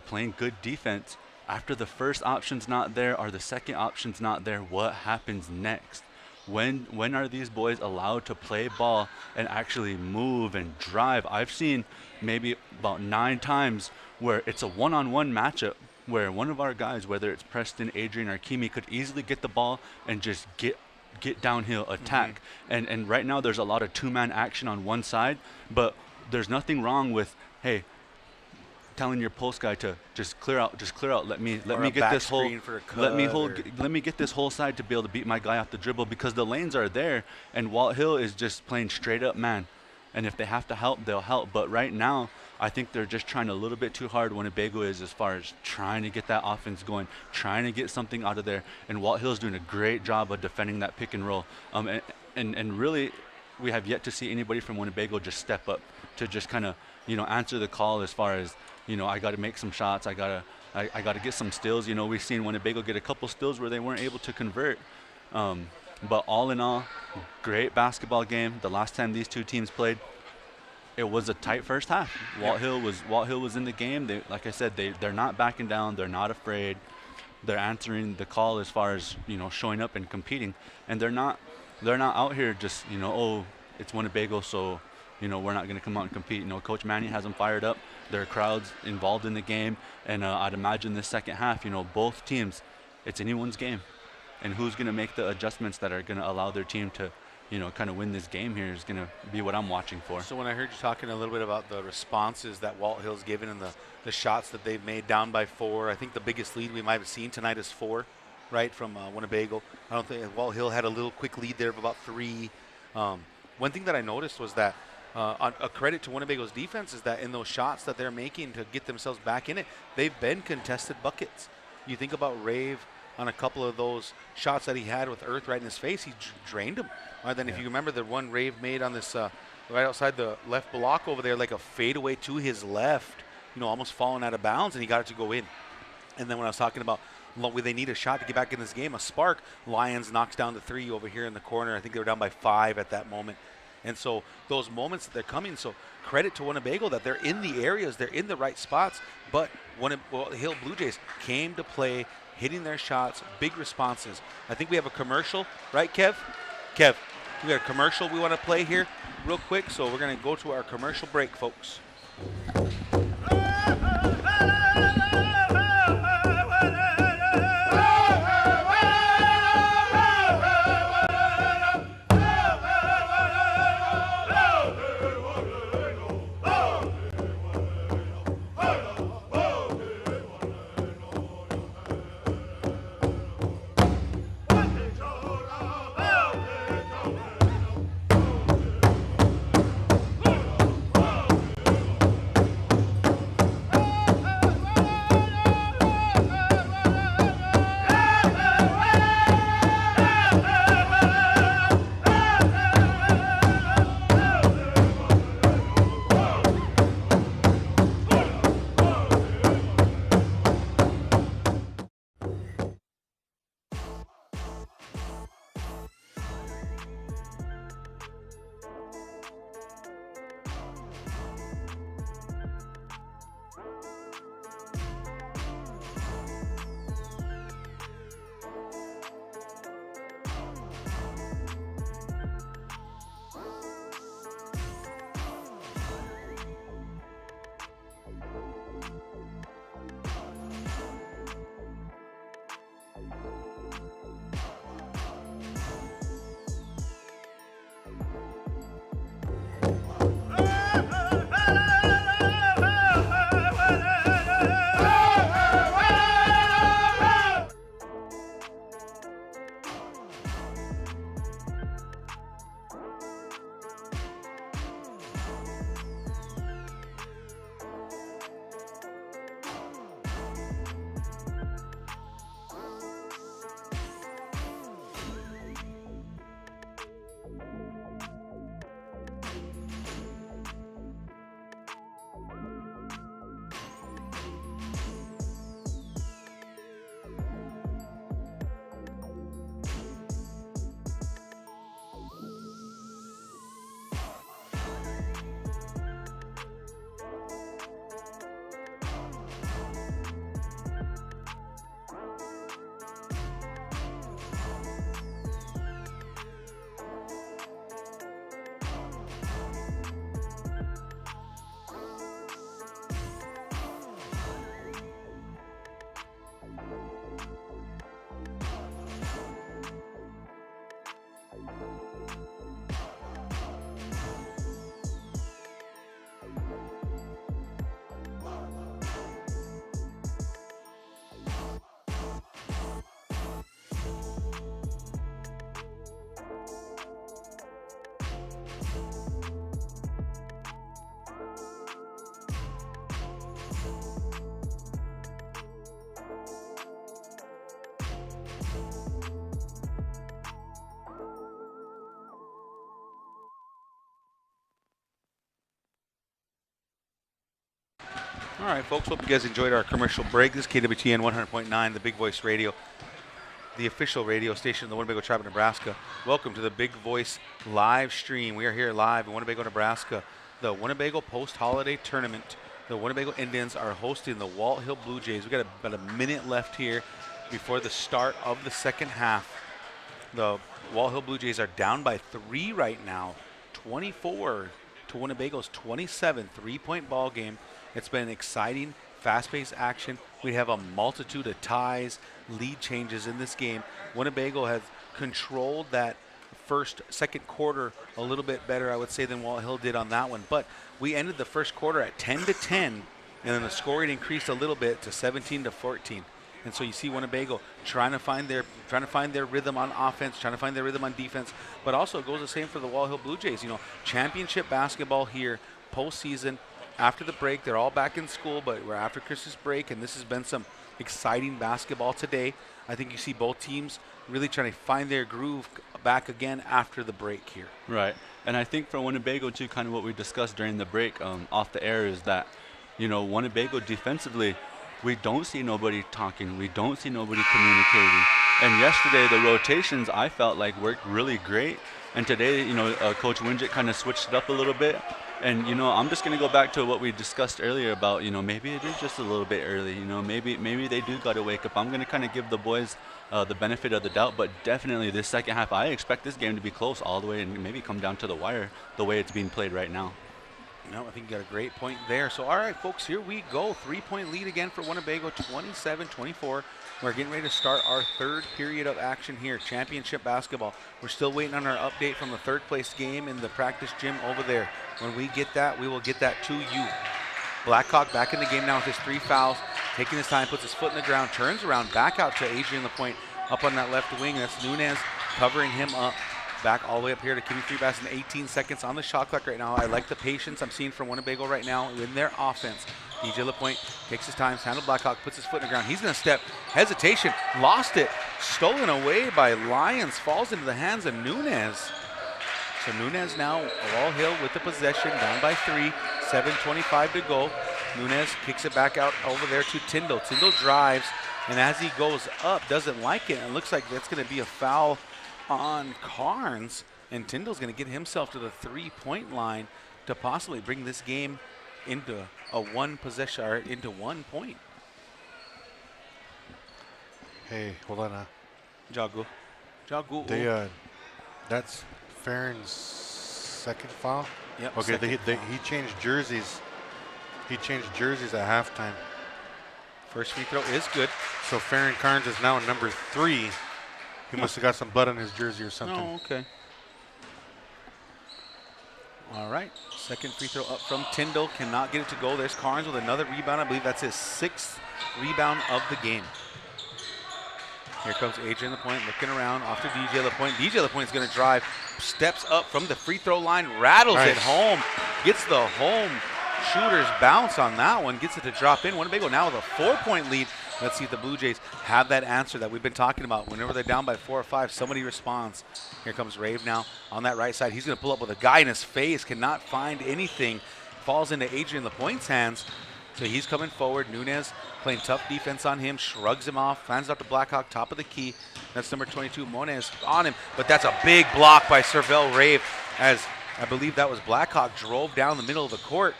playing good defense, after the first option's not there or the second option's not there, what happens next? When are these boys allowed to play ball and actually move and drive? I've seen maybe about 9 times where it's a one-on-one matchup where one of our guys, whether it's Preston, Adrian, or Kimi, could easily get the ball and just get downhill, attack. Mm-hmm. And right now there's a lot of 2-man action on one side, but there's nothing wrong with, hey, telling your post guy to just clear out. Let me get this whole let me get this whole side to be able to beat my guy off the dribble, because the lanes are there and Walt Hill is just playing straight up man. And if they have to help, they'll help. But right now, I think they're just trying a little bit too hard, Winnebago is, as far as trying to get that offense going, trying to get something out of there. And Walt Hill's doing a great job of defending that pick and roll. And really, we have yet to see anybody from Winnebago just step up to just kind of, answer the call as far as, I got to make some shots. I got to get some steals. We've seen Winnebago get a couple steals where they weren't able to convert. But all in all, great basketball game. The last time these two teams played, it was a tight first half. Walt Hill was in the game. They, like I said, they're not backing down. They're not afraid. They're answering the call as far as showing up and competing. And they're not out here just it's Winnebago, so we're not going to come out and compete. Coach Manny has them fired up. There are crowds involved in the game, and I'd imagine this second half, both teams, it's anyone's game, and who's going to make the adjustments that are going to allow their team to, kind of win this game here is going to be what I'm watching for.
So when I heard you talking a little bit about the responses that Walt Hill's given and the shots that they've made down by 4, I think the biggest lead we might have seen tonight is 4, right, from Winnebago. I don't think Walt Hill had a little quick lead there of about 3. One thing that I noticed was that a credit to Winnebago's defense is that in those shots that they're making to get themselves back in it, they've been contested buckets. You think about Rave on a couple of those shots that he had with Earth right in his face, he drained him. Then if you remember the one Rave made on this right outside the left block over there, like a fadeaway to his left, almost falling out of bounds, and he got it to go in. And then when I was talking about they need a shot to get back in this game, a spark, Lions knocks down the 3 over here in the corner. I think they were down by 5 at that moment. And so those moments that they're coming, so credit to Winnebago that they're in the areas, they're in the right spots, but Hill Blue Jays came to play, hitting their shots, big responses. I think we have a commercial, right, Kev? Kev, we got a commercial we want to play here real quick, so we're going to go to our commercial break, folks. All right, folks, hope you guys enjoyed our commercial break. This is KWTN 100.9, the Big Voice Radio, the official radio station of the Winnebago Tribe of Nebraska. Welcome to the Big Voice live stream. We are here live in Winnebago, Nebraska, the Winnebago Post-Holiday Tournament. The Winnebago Indians are hosting the Walt Hill Blue Jays. We got about a minute left here before the start of the second half. The Walt Hill Blue Jays are down by 3 right now, 24 to Winnebago's 27. 3-point ball game. It's been an exciting, fast-paced action. We have a multitude of ties, lead changes in this game. Winnebago has controlled that second quarter a little bit better, I would say, than Walt Hill did on that one. But we ended the first quarter at 10-10, and then the scoring increased a little bit to 17-14. And so you see Winnebago trying to find their rhythm on offense, trying to find their rhythm on defense. But also it goes the same for the Wall Hill Blue Jays. You know, championship basketball here, postseason. After the break, they're all back in school, but we're after Christmas break, and this has been some exciting basketball today. I think you see both teams really trying to find their groove back again after the break here.
Right. And I think for Winnebago, too, kind of what we discussed during the break off the air is that, you know, Winnebago defensively, we don't see nobody talking. We don't see nobody communicating. And yesterday, the rotations, I felt like worked really great. And today, you know, Coach Winget kind of switched it up a little bit. And, you know, I'm just going to go back to what we discussed earlier about, you know, maybe it is just a little bit early. You know, maybe they do got to wake up. I'm going to kind of give the boys the benefit of the doubt. But definitely this second half, I expect this game to be close all the way and maybe come down to the wire the way it's being played right now.
No, I think you got a great point there. So, all right, folks, here we go. 3-point lead again for Winnebago, 27-24. We're getting ready to start our third period of action here, championship basketball. We're still waiting on our update from the third place game in the practice gym over there. When we get that, we will get that to you. Blackhawk back in the game now with his 3 fouls, taking his time, puts his foot in the ground, turns around, back out to Adrian LaPointe up on that left wing. That's Nunez covering him up. Back all the way up here to Kimmy Freebass in 18 seconds on the shot clock right now. I like the patience I'm seeing from Winnebago right now in their offense. DJ LaPointe takes his time, handle Blackhawk, puts his foot in the ground. He's going to step, hesitation, lost it, stolen away by Lions, falls into the hands of Nunez. So Nunez now, Wall Hill with the possession, down by 3, 7:25 to go. Nunez kicks it back out over there to Tyndall. Tyndall drives, and as he goes up, doesn't like it. It looks like that's going to be a foul on Carnes, and Tyndall's going to get himself to the 3-point line to possibly bring this game into a 1 possession, or into 1 point.
Hey, hold on.
Jagu.
That's Farron's second foul.
Yep.
Okay, he changed jerseys. He changed jerseys at halftime.
First free throw is good.
So Farron Carnes is now number 3. He must have got some blood on his jersey or something.
Oh, okay. All right. Second free throw up from Tyndall. Cannot get it to go. There's Carnes with another rebound. I believe that's his 6th rebound of the game. Here comes Adrian LaPointe looking around off to DJ LaPointe. DJ LaPointe's going to drive, steps up from the free throw line, rattles it home, gets the home shooter's bounce on that one, gets it to drop in. Winnebago now with a 4-point lead. Let's see if the Blue Jays have that answer that we've been talking about. Whenever they're down by 4 or 5, somebody responds. Here comes Rave now on that right side. He's going to pull up with a guy in his face, cannot find anything. Falls into Adrian LaPointe's hands. So he's coming forward. Nunez playing tough defense on him, shrugs him off, fans out to Blackhawk, top of the key. That's number 22, Monez on him. But that's a big block by Servell Rave, as I believe that was Blackhawk drove down the middle of the court.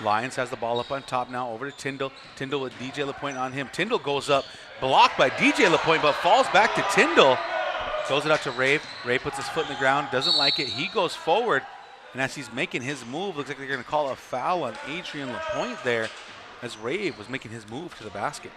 Lions has the ball up on top now, over to Tyndall. Tyndall with DJ LaPointe on him. Tyndall goes up, blocked by DJ LaPointe, but falls back to Tyndall. Throws it out to Rave. Rave puts his foot in the ground, doesn't like it. He goes forward, and as he's making his move, looks like they're going to call a foul on Adrian LaPointe there, as Rave was making his move to the basket.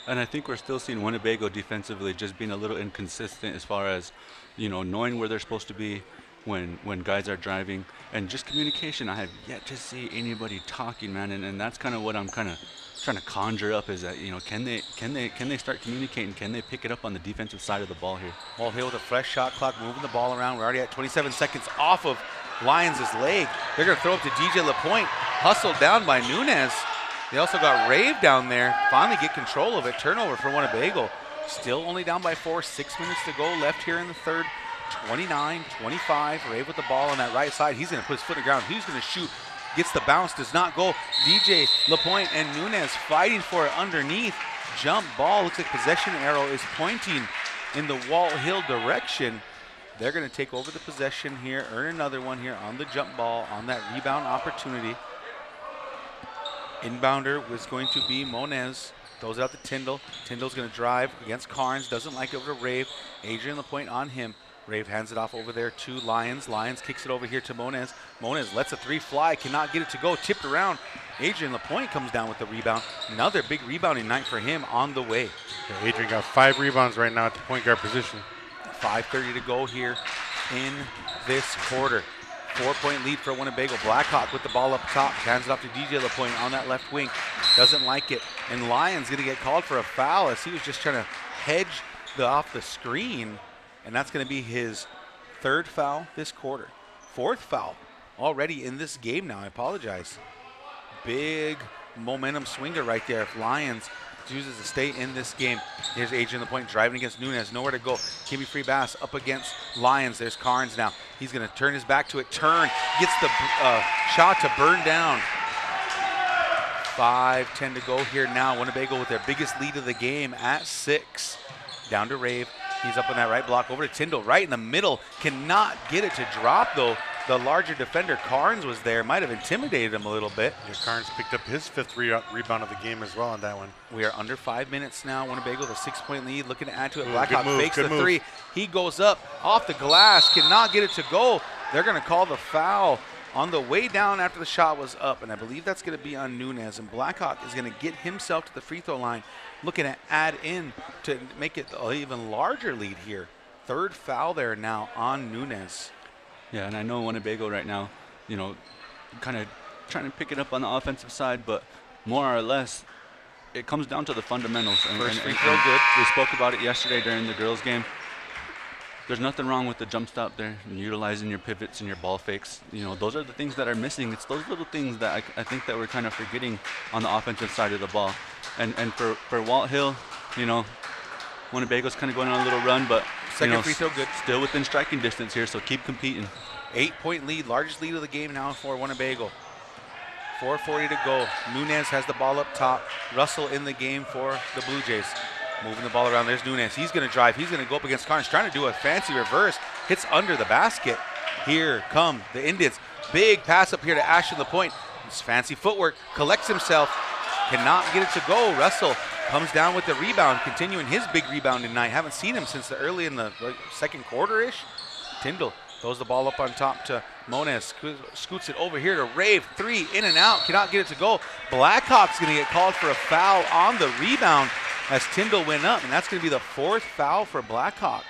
And I think we're still seeing Winnebago defensively just being a little inconsistent as far as, you know, knowing where they're supposed to be when guys are driving, and just communication. I have yet to see anybody talking, man, and that's kind of what I'm kind of trying to conjure up, is that, you know, can they start communicating? Can they pick it up on the defensive side of the ball here?
Wall Hill with a fresh shot clock, moving the ball around. We're already at 27 seconds off of Lions' leg. They're going to throw up to DJ LaPointe, hustled down by Nunez. They also got Rave down there, finally get control of it. Turnover for Winnebago. Still only down by 4, 6 minutes to go left here in the third. 29-25, Rave with the ball on that right side. He's going to put his foot in the ground. He's going to shoot, gets the bounce, does not go. DJ LaPointe and Nunez fighting for it underneath. Jump ball, looks like possession arrow is pointing in the Wall Hill direction. They're going to take over the possession here, earn another one here on the jump ball, on that rebound opportunity. Inbounder was going to be Monez. Throws it out to Tyndall. Tyndall's going to drive against Carnes. Doesn't like it over to Rave. Adrian LaPointe on him. Rave hands it off over there to Lyons. Lyons kicks it over here to Monez. Monez lets a three fly, cannot get it to go, tipped around. Adrian Lapointe comes down with the rebound. Another big rebounding night for him on the way.
Yeah, Adrian got 5 rebounds right now at the point guard position.
5:30 to go here in this quarter. 4-point lead for Winnebago. Blackhawk with the ball up top, hands it off to DJ Lapointe on that left wing. Doesn't like it. And Lyons going to get called for a foul as he was just trying to hedge off the screen. And that's going to be his 3rd foul this quarter. 4th foul already in this game now. I apologize. Big momentum swinger right there if Lyons chooses to stay in this game. Here's Adrian Lapointe driving against Nunez. Nowhere to go. Kimmy Free Bass up against Lyons. There's Carnes now. He's going to turn his back to it. Turn. Gets the shot to burn down. 5:10 to go here now. Winnebago with their biggest lead of the game at 6. Down to Rave. He's up on that right block over to Tyndall, right in the middle. Cannot get it to drop, though. The larger defender, Carnes, was there. Might have intimidated him a little bit.
Yeah, Carnes picked up his 5th rebound of the game as well on that one.
We are under 5 minutes now. Winnebago with a 6-point lead, looking to add to it.
Ooh,
Blackhawk
good move,
fakes
good
the
move.
3. He goes up off the glass, cannot get it to go. They're going to call the foul on the way down after the shot was up, and I believe that's going to be on Nunez. And Blackhawk is going to get himself to the free throw line, looking to add in to make it an even larger lead here. 3rd foul there now on Nunez.
Yeah, and I know Winnebago right now, you know, kind of trying to pick it up on the offensive side, but more or less, it comes down to the fundamentals.
First free throw, good.
We spoke about it yesterday during the girls' game. There's nothing wrong with the jump stop there and utilizing your pivots and your ball fakes. You know, those are the things that are missing. It's those little things that I think that we're kind of forgetting on the offensive side of the ball. And for Walt Hill, you know, Winnebago's kind of going on a little run, but
Second free throw, good.
Still within striking distance here, so keep competing.
8-point lead, largest lead of the game now for Winnebago. 4:40 to go. Nunez has the ball up top. Russell in the game for the Blue Jays. Moving the ball around. There's Nunez. He's going to drive. He's going to go up against Carnes, trying to do a fancy reverse. Hits under the basket. Here come the Indians. Big pass up here to Ashton Lapointe. His fancy footwork. Collects himself. Cannot get it to go. Russell comes down with the rebound, continuing his big rebound tonight. Haven't seen him since early in the second quarter-ish. Tyndall throws the ball up on top to Monez. Scoots it over here to Rave. 3 in and out. Cannot get it to go. Blackhawk's going to get called for a foul on the rebound as Tyndall went up, and that's going to be the 4th foul for Blackhawk.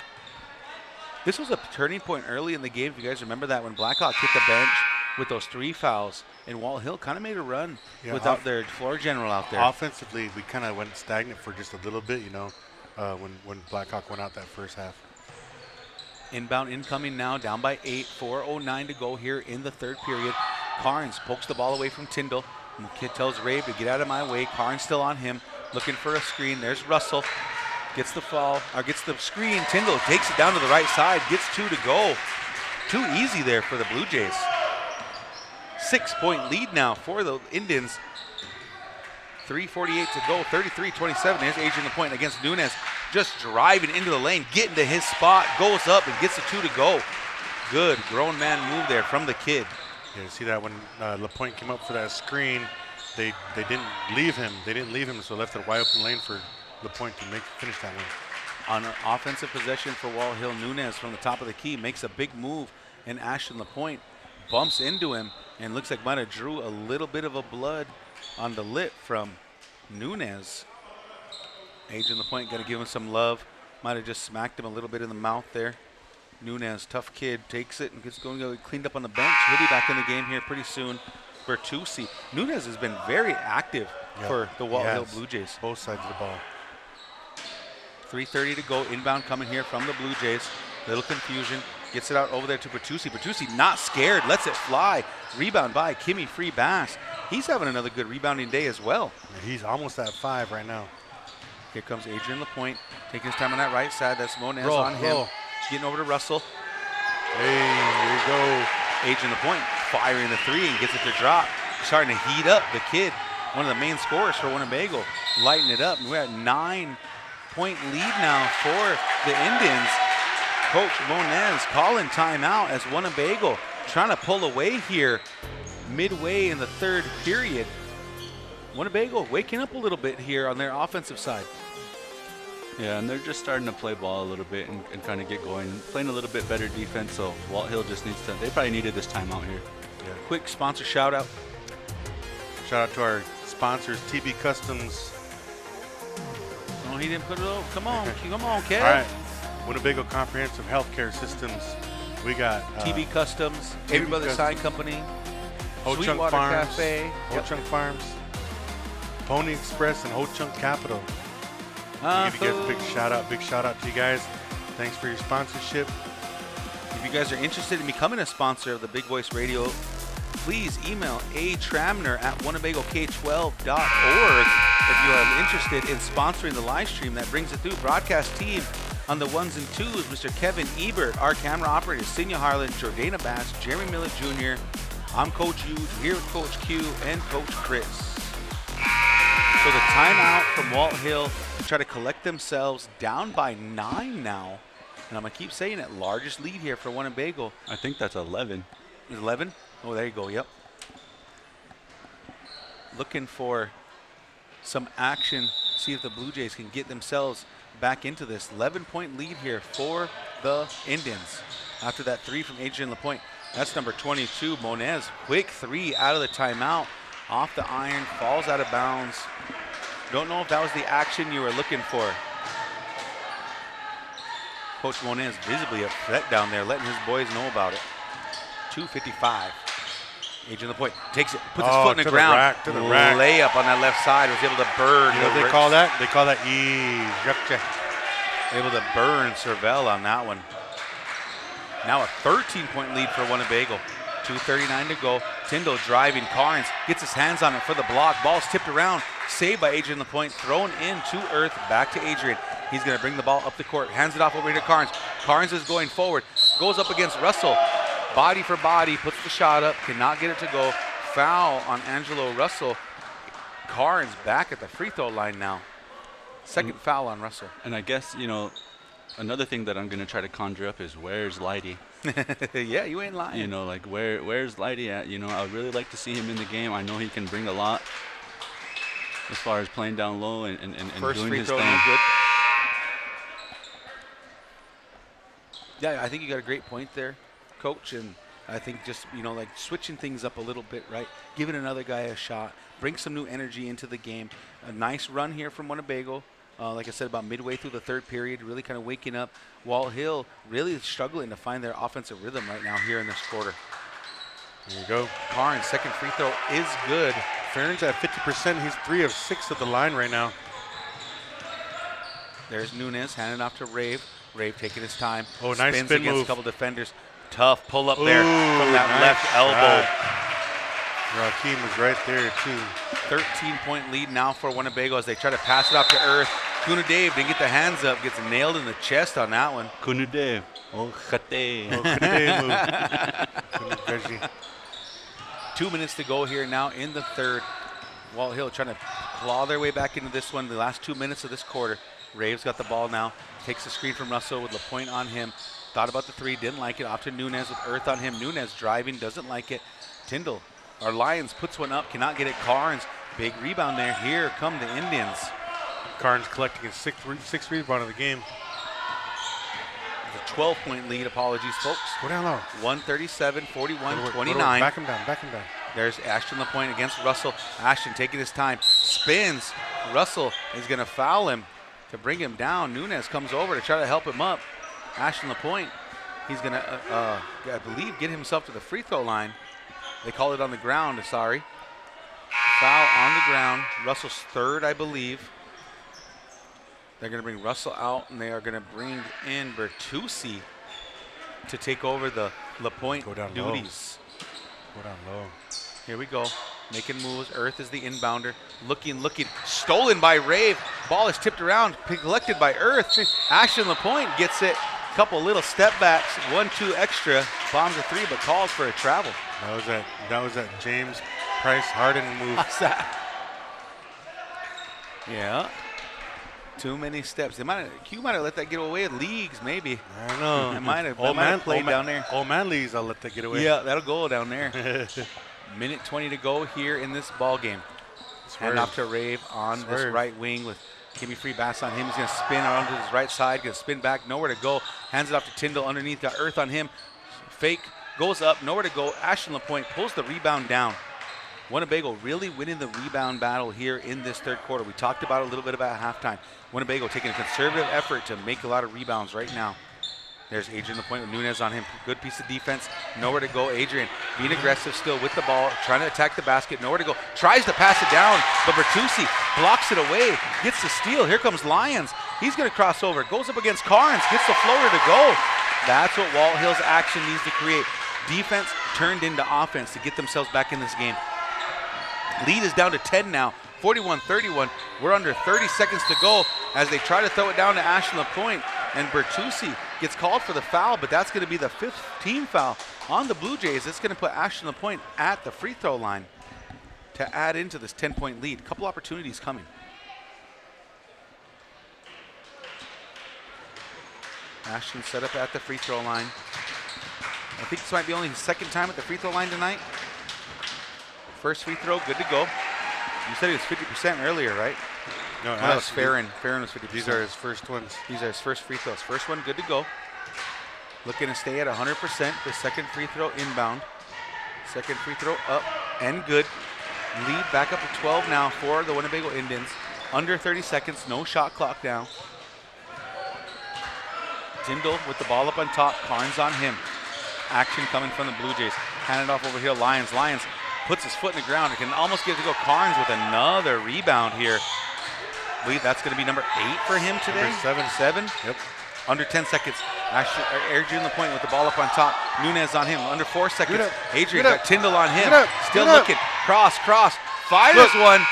This was a turning point early in the game. If you guys remember that, when Blackhawk hit the bench with those 3 fouls, and Walt Hill kind of made a run without their floor general out there.
Offensively, we kind of went stagnant for just a little bit, you know, when Blackhawk went out that first half.
Inbound incoming now, down by 8, 4:09 to go here in the 3rd period. Carnes pokes the ball away from Tyndall. And the kid tells Rave to get out of my way. Carnes still on him, looking for a screen. There's Russell. Gets the foul, or gets the screen. Tyndall takes it down to the right side, gets 2 to go. Too easy there for the Blue Jays. 6-point lead now for the Indians. 3:48 to go, 33-27. There's Adrian Lapointe against Nunez. Just driving into the lane, getting to his spot, goes up and gets the 2 to go. Good grown man move there from the kid.
Yeah, you see that when Lapointe came up for that screen, they didn't leave him. They didn't leave him, so left a wide open lane for Lapointe to finish that one.
On an offensive possession for Walt Hill, Nunez from the top of the key makes a big move, and Ashton Lapointe bumps into him and looks like might have drew a little bit of a blood on the lip from Nunez. Adrian Lapointe got to give him some love. Might have just smacked him a little bit in the mouth there. Nunez, tough kid, takes it and gets going to go cleaned up on the bench. He'll be back in the game here pretty soon. Bertuzzi. Nunez has been very active for the Walt Hill Blue Jays.
Both sides of the ball.
3:30 to go. Inbound coming here from the Blue Jays. Little confusion. Gets it out over there to Bertuzzi. Bertuzzi not scared. Lets it fly. Rebound by Kimmy Free Bass. He's having another good rebounding day as well.
He's almost at 5 right now.
Here comes Adrian Lapointe. Taking his time on that right side. That's Monez on him. Getting over to Russell.
Hey, here you go.
Adrian Lapointe firing the 3 and gets it to drop. Starting to heat up the kid. One of the main scorers for Winnebago. Lighting it up. And we're at 9-point lead now for the Indians. Coach Monez calling timeout as Winnebago trying to pull away here midway in the 3rd period. Winnebago waking up a little bit here on their offensive side.
Yeah, and they're just starting to play ball a little bit and kind of get going, playing a little bit better defense. So Walt Hill just needs to. They probably needed this timeout here.
Yeah.
Quick sponsor shout out.
Shout out to our sponsors, TB Customs.
Oh, he didn't put it over. Come on, Kev.
All right, Winnebago Comprehensive Healthcare Systems. We got
TB Customs, Every Brother
Customs.
Sign Company,
Ho Chunk
Sweetwater
Farms,
Cafe.
Ho Chunk Farms, Pony Express, and Ho Chunk Capital. Give you guys a big shout out to you guys. Thanks for your sponsorship.
If you guys are interested in becoming a sponsor of the Big Voice Radio, please email atramner@winnebagok12.org if you are interested in sponsoring the live stream that brings it through. Broadcast team on the ones and twos, Mr. Kevin Ebert, our camera operator, Senior Harlan, Jordana Bass, Jeremy Millett Jr. I'm Coach Huge, here with Coach Q and Coach Chris. So the timeout from Walt Hill to try to collect themselves down by 9 now. And I'm going to keep saying it, largest lead here for Winnebago.
I think that's 11.
11? Oh, there you go, yep. Looking for some action, see if the Blue Jays can get themselves back into this. 11-point lead here for the Indians. After that 3 from Adrian Lapointe. That's number 22, Monez. Quick 3 out of the timeout. Off the iron, falls out of bounds. Don't know if that was the action you were looking for. Coach Monez visibly upset down there, letting his boys know about it. 2:55. Adrian Lapointe takes it, puts his foot in the ground.
To the rack.
Layup on that left side, was able to burn.
You know what they call that? They call that ejecta.
Able to burn Cervell on that one. Now a 13-point lead for Winnebago. 2:39 to go. Tyndall driving. Carnes gets his hands on it for the block. Ball's tipped around. Saved by Adrian Lapointe. Thrown in to earth. Back to Adrian. He's going to bring the ball up the court. Hands it off over here to Carnes. Carnes is going forward. Goes up against Russell. Body for body. Puts the shot up. Cannot get it to go. Foul on Angelo Russell. Carnes back at the free throw line now. Second foul on Russell.
And I guess, you know, another thing that I'm going to try to conjure up is where's Lighty?
Yeah, you ain't lying.
You know, like where's Lighty at? You know, I would really like to see him in the game. I know he can bring a lot as far as playing down low and
First
doing
free
his
throw,
thing.
no good. Yeah, I think you got a great point there, Coach. And I think just, you know, like switching things up a little bit, right? Giving another guy a shot. Bring some new energy into the game. A nice run here from Winnebago. Like I said, about midway through the third period, really kind of waking up. Walt Hill really struggling to find their offensive rhythm right now here in this quarter.
There you go.
Carnes, second free throw is good.
Farron's at 50%. He's 3 of 6 at the line right now.
There's Nunez handing off to Rave. Rave taking his time.
Oh, nice
Spins
spin
against
move.
a couple defenders. Tough pull up there
Ooh,
from that
nice
left elbow.
Raheem was right there, too.
13-point lead now for Winnebago as they try to pass it off to Earth. Kuna Dave didn't get the hands up, gets nailed in the chest on that one.
Kunude. Oh, khate.
Oh, good move.
2 minutes to go here now in the third. Walt Hill trying to claw their way back into this one. The last 2 minutes of this quarter. Rave's got the ball now. Takes the screen from Russell with Lapointe on him. Thought about the 3, didn't like it. Off to Nunez with Earth on him. Nunez driving, doesn't like it. Tyndall, our Lions, puts one up, cannot get it. Carnes, big rebound there. Here come the Indians.
Carnes collecting his sixth rebound of the game.
The 12-point lead, apologies, folks.
Go down low.
137, 41, 29.
Back him down, back him down.
There's Ashton Lapointe against Russell. Ashton taking his time, spins. Russell is going to foul him to bring him down. Nunez comes over to try to help him up. Ashton Lapointe, he's going to, I believe, get himself to the free throw line. They call it on the ground, sorry. Foul on the ground. Russell's third, I believe. They're going to bring Russell out, and they are going to bring in Bertuzzi to take over the Lapointe duties.
Go down low.
Here we go. Making moves. Earth is the inbounder. Looking. Stolen by Rave. Ball is tipped around. Collected by Earth. Ashton Lapointe gets it. Couple little step backs. 1-2 extra. Bombs a 3, but calls for a travel.
That was that James Price Harden move.
What's that? Yeah. Too many steps. Q might have let that get away at Leagues, maybe.
I don't know.
It might have played down there.
Old man Leagues, I'll let that get away.
Yeah, that'll go down there. Minute 20 to go here in this ball game. Hand off to Rave on this right wing with Kimmy free pass on him. He's going to spin around to his right side. Going to spin back. Nowhere to go. Hands it off to Tyndall underneath. Got Earth on him. Fake. Goes up. Nowhere to go. Ashton LaPointe pulls the rebound down. Winnebago really winning the rebound battle here in this third quarter. We talked about it a little bit about halftime. Winnebago taking a conservative effort to make a lot of rebounds right now. There's Adrian LaPointe with Nunez on him. Good piece of defense. Nowhere to go. Adrian being aggressive still with the ball, trying to attack the basket. Nowhere to go. Tries to pass it down, but Bertuzzi blocks it away. Gets the steal. Here comes Lyons. He's going to cross over. Goes up against Carnes. Gets the floater to go. That's what Walt Hill's action needs to create. Defense turned into offense to get themselves back in this game. Lead is down to 10 now. 41-31. We're under 30 seconds to go as they try to throw it down to Ashton LaPointe. And Bertuzzi gets called for the foul, but that's going to be the 5th team foul on the Blue Jays. It's going to put Ashton LaPointe at the free throw line to add into this 10-point lead. A couple opportunities coming. Ashton set up at the free throw line. I think this might be only his second time at the free throw line tonight. First free throw, good to go. You said he was 50% earlier, right?
No,
that was Farron. Farron was 50%.
These are his first ones.
These are his first free throws. First one, good to go. Looking to stay at 100%. The second free throw inbound. Second free throw up and good. Lead back up to 12 now for the Winnebago Indians. Under 30 seconds, no shot clock now. Tyndall with the ball up on top. Carnes on him. Action coming from the Blue Jays. Hand it off over here. Lyons. Lyons puts his foot in the ground. It can almost get it to go. Carnes with another rebound here. I believe that's going to be number 8 for him today.
Number 7.
Yep. Under 10 seconds. Adrian LaPointe with the ball up on top. Nunez on him. Under 4 seconds. Adrian got Tyndall on him. Still looking. Cross. Fires one.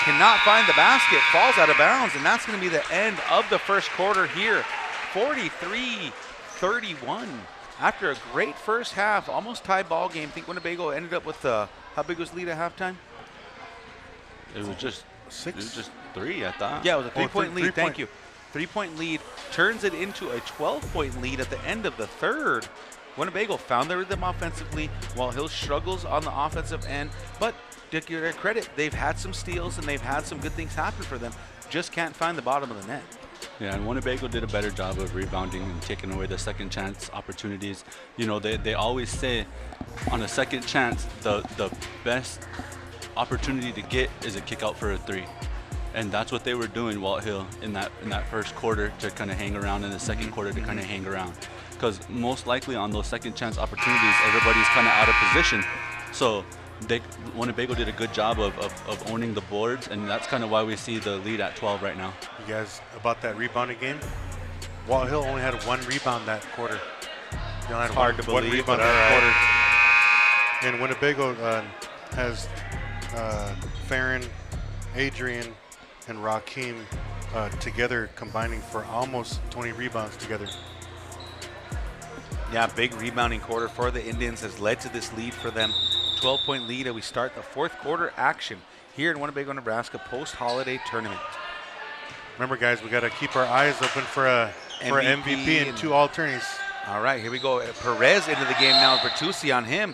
Cannot find the basket. Falls out of bounds. And that's going to be the end of the first quarter here. 43-31. After a great first half, almost tie ball game. I think Winnebago ended up with how big was the lead at halftime?
It was just
6.
It was just 3, I thought.
Yeah, it was a 3-point lead.
3-point.
Thank you. 3-point lead turns it into a 12-point lead at the end of the third. Winnebago found their rhythm offensively while Hill struggles on the offensive end. But to give their credit, they've had some steals and they've had some good things happen for them. Just can't find the bottom of the net.
Yeah, and Winnebago did a better job of rebounding and taking away the second chance opportunities. You know, they always say on a second chance, the best opportunity to get is a kick out for a 3. And that's what they were doing, Walt Hill, in that first quarter to kind of hang around, in the second quarter to kind of hang around. Because most likely on those second chance opportunities, everybody's kind of out of position. So Winnebago did a good job of owning the boards, and that's kind of why we see the lead at 12 right now.
You guys, about that rebounding game, Walt Hill only had 1 rebound that quarter. He only had
Hard to
one
believe,
rebound
but
that quarter. And Winnebago has Farron, Adrian, and Rakeem together combining for almost 20 rebounds together.
Yeah, big rebounding quarter for the Indians has led to this lead for them. 12-point lead as we start the fourth quarter action here in Winnebago, Nebraska post-holiday tournament.
Remember, guys, we got to keep our eyes open for an MVP and 2 alternies.
All right, here we go. Perez into the game now. Bertuzzi on him.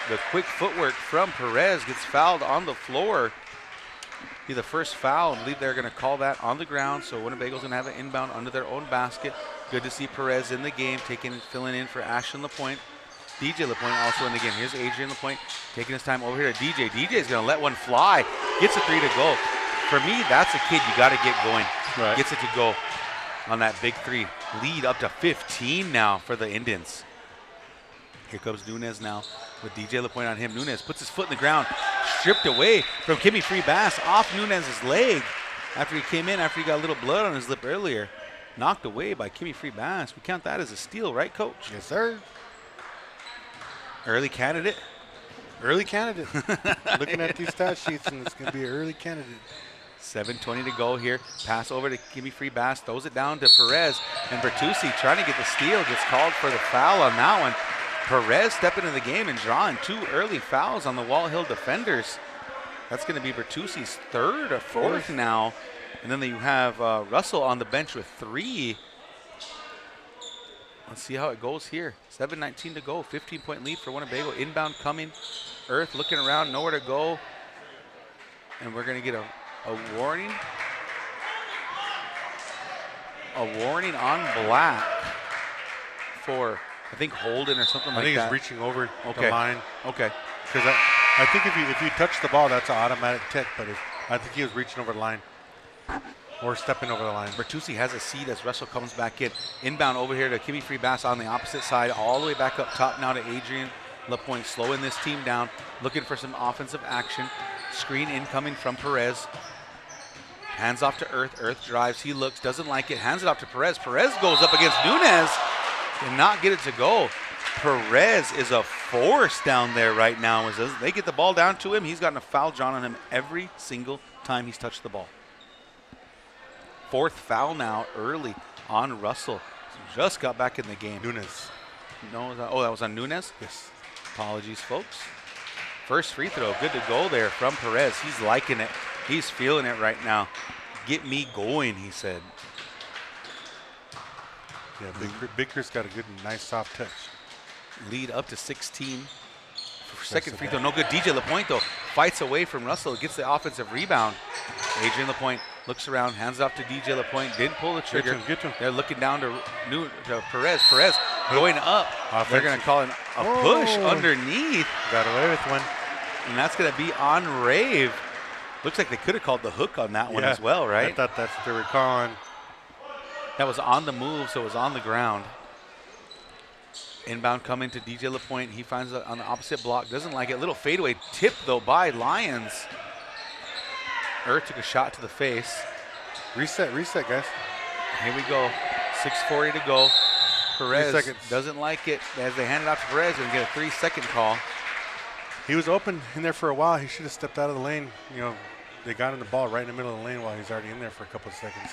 The quick footwork from Perez gets fouled on the floor. Be the first foul. I believe they're going to call that on the ground. So Winnebago's going to have an inbound under their own basket. Good to see Perez in the game, filling in for Ashton LaPointe. DJ LaPointe also in the game. Here's Adrian LaPointe taking his time over here to DJ. DJ's going to let one fly. Gets a 3 to go. For me, that's a kid you got to get going.
Right.
Gets it to go on that big 3. Lead up to 15 now for the Indians. Here comes Nunez now with DJ LaPointe on him. Nunez puts his foot in the ground. Stripped away from Kimmy Free Bass off Nunez's leg after he came in, after he got a little blood on his lip earlier. Knocked away by Kimmy Free Bass. We count that as a steal, right, Coach?
Yes, sir.
Early candidate.
Early candidate. Looking at these stat sheets, and it's going to be an early candidate.
7:20 to go here. Pass over to Kimmy Free Bass. Throws it down to Perez. And Bertuzzi trying to get the steal. Gets called for the foul on that one. Perez stepping into the game and drawing 2 early fouls on the Walt Hill defenders. That's going to be Bertuzzi's 3rd or 4th now. And then you have Russell on the bench with 3. Let's see how it goes here. 7:19 to go. 15-point lead for Winnebago. Inbound coming. Earth looking around, nowhere to go. And we're going to get a warning. a warning on Black for, I think, holding or something
I
like
think
that.
he's reaching over
Okay.
the line.
Okay.
Because I think if you touch the ball, that's an automatic tick. But I think he was reaching over the line or stepping over the line.
Bertuzzi has a seat as Russell comes back in. Inbound over here to Kimmy Freebass on the opposite side, all the way back up top now to Adrian Lapointe, slowing this team down, looking for some offensive action. Screen incoming from Perez. Hands off to Earth. Earth drives. He looks, doesn't like it. Hands it off to Perez. Perez goes up against Nunez and not get it to go. Perez is a force down there right now. As they get the ball down to him, he's gotten a foul drawn on him every single time he's touched the ball. Fourth foul now early on Russell. Just got back in the game.
Nunez.
No, that was on Nunez?
Yes.
Apologies, folks. First free throw, good to go there from Perez. He's liking it. He's feeling it right now. Get me going, he said.
Yeah, Big Chris got a good, nice, soft touch.
Lead up to 16. Second free throw, no good. DJ Lapointe, though, fights away from Russell, gets the offensive rebound. Adrian Lapointe looks around, hands it off to DJ Lapointe, didn't pull the trigger.
Get to him.
They're looking down to Perez. Perez going up.
Offensive.
They're going to call it a push underneath.
Got away with one.
And that's going to be on Rave. Looks like they could have called the hook on that one as well, right?
I thought that's what they were calling.
That was on the move, so it was on the ground. Inbound coming to DJ Lapointe. He finds it on the opposite block. Doesn't like it. Little fadeaway tip, though, by Lions. Earth took a shot to the face.
Reset, guys.
Here we go. 6:40 to go.
3
Perez
seconds.
doesn't like it as they hand it out to Perez and get a 3-second call.
He was open in there for a while. He should have stepped out of the lane. You know, they got him the ball right in the middle of the lane while he's already in there for a couple of seconds.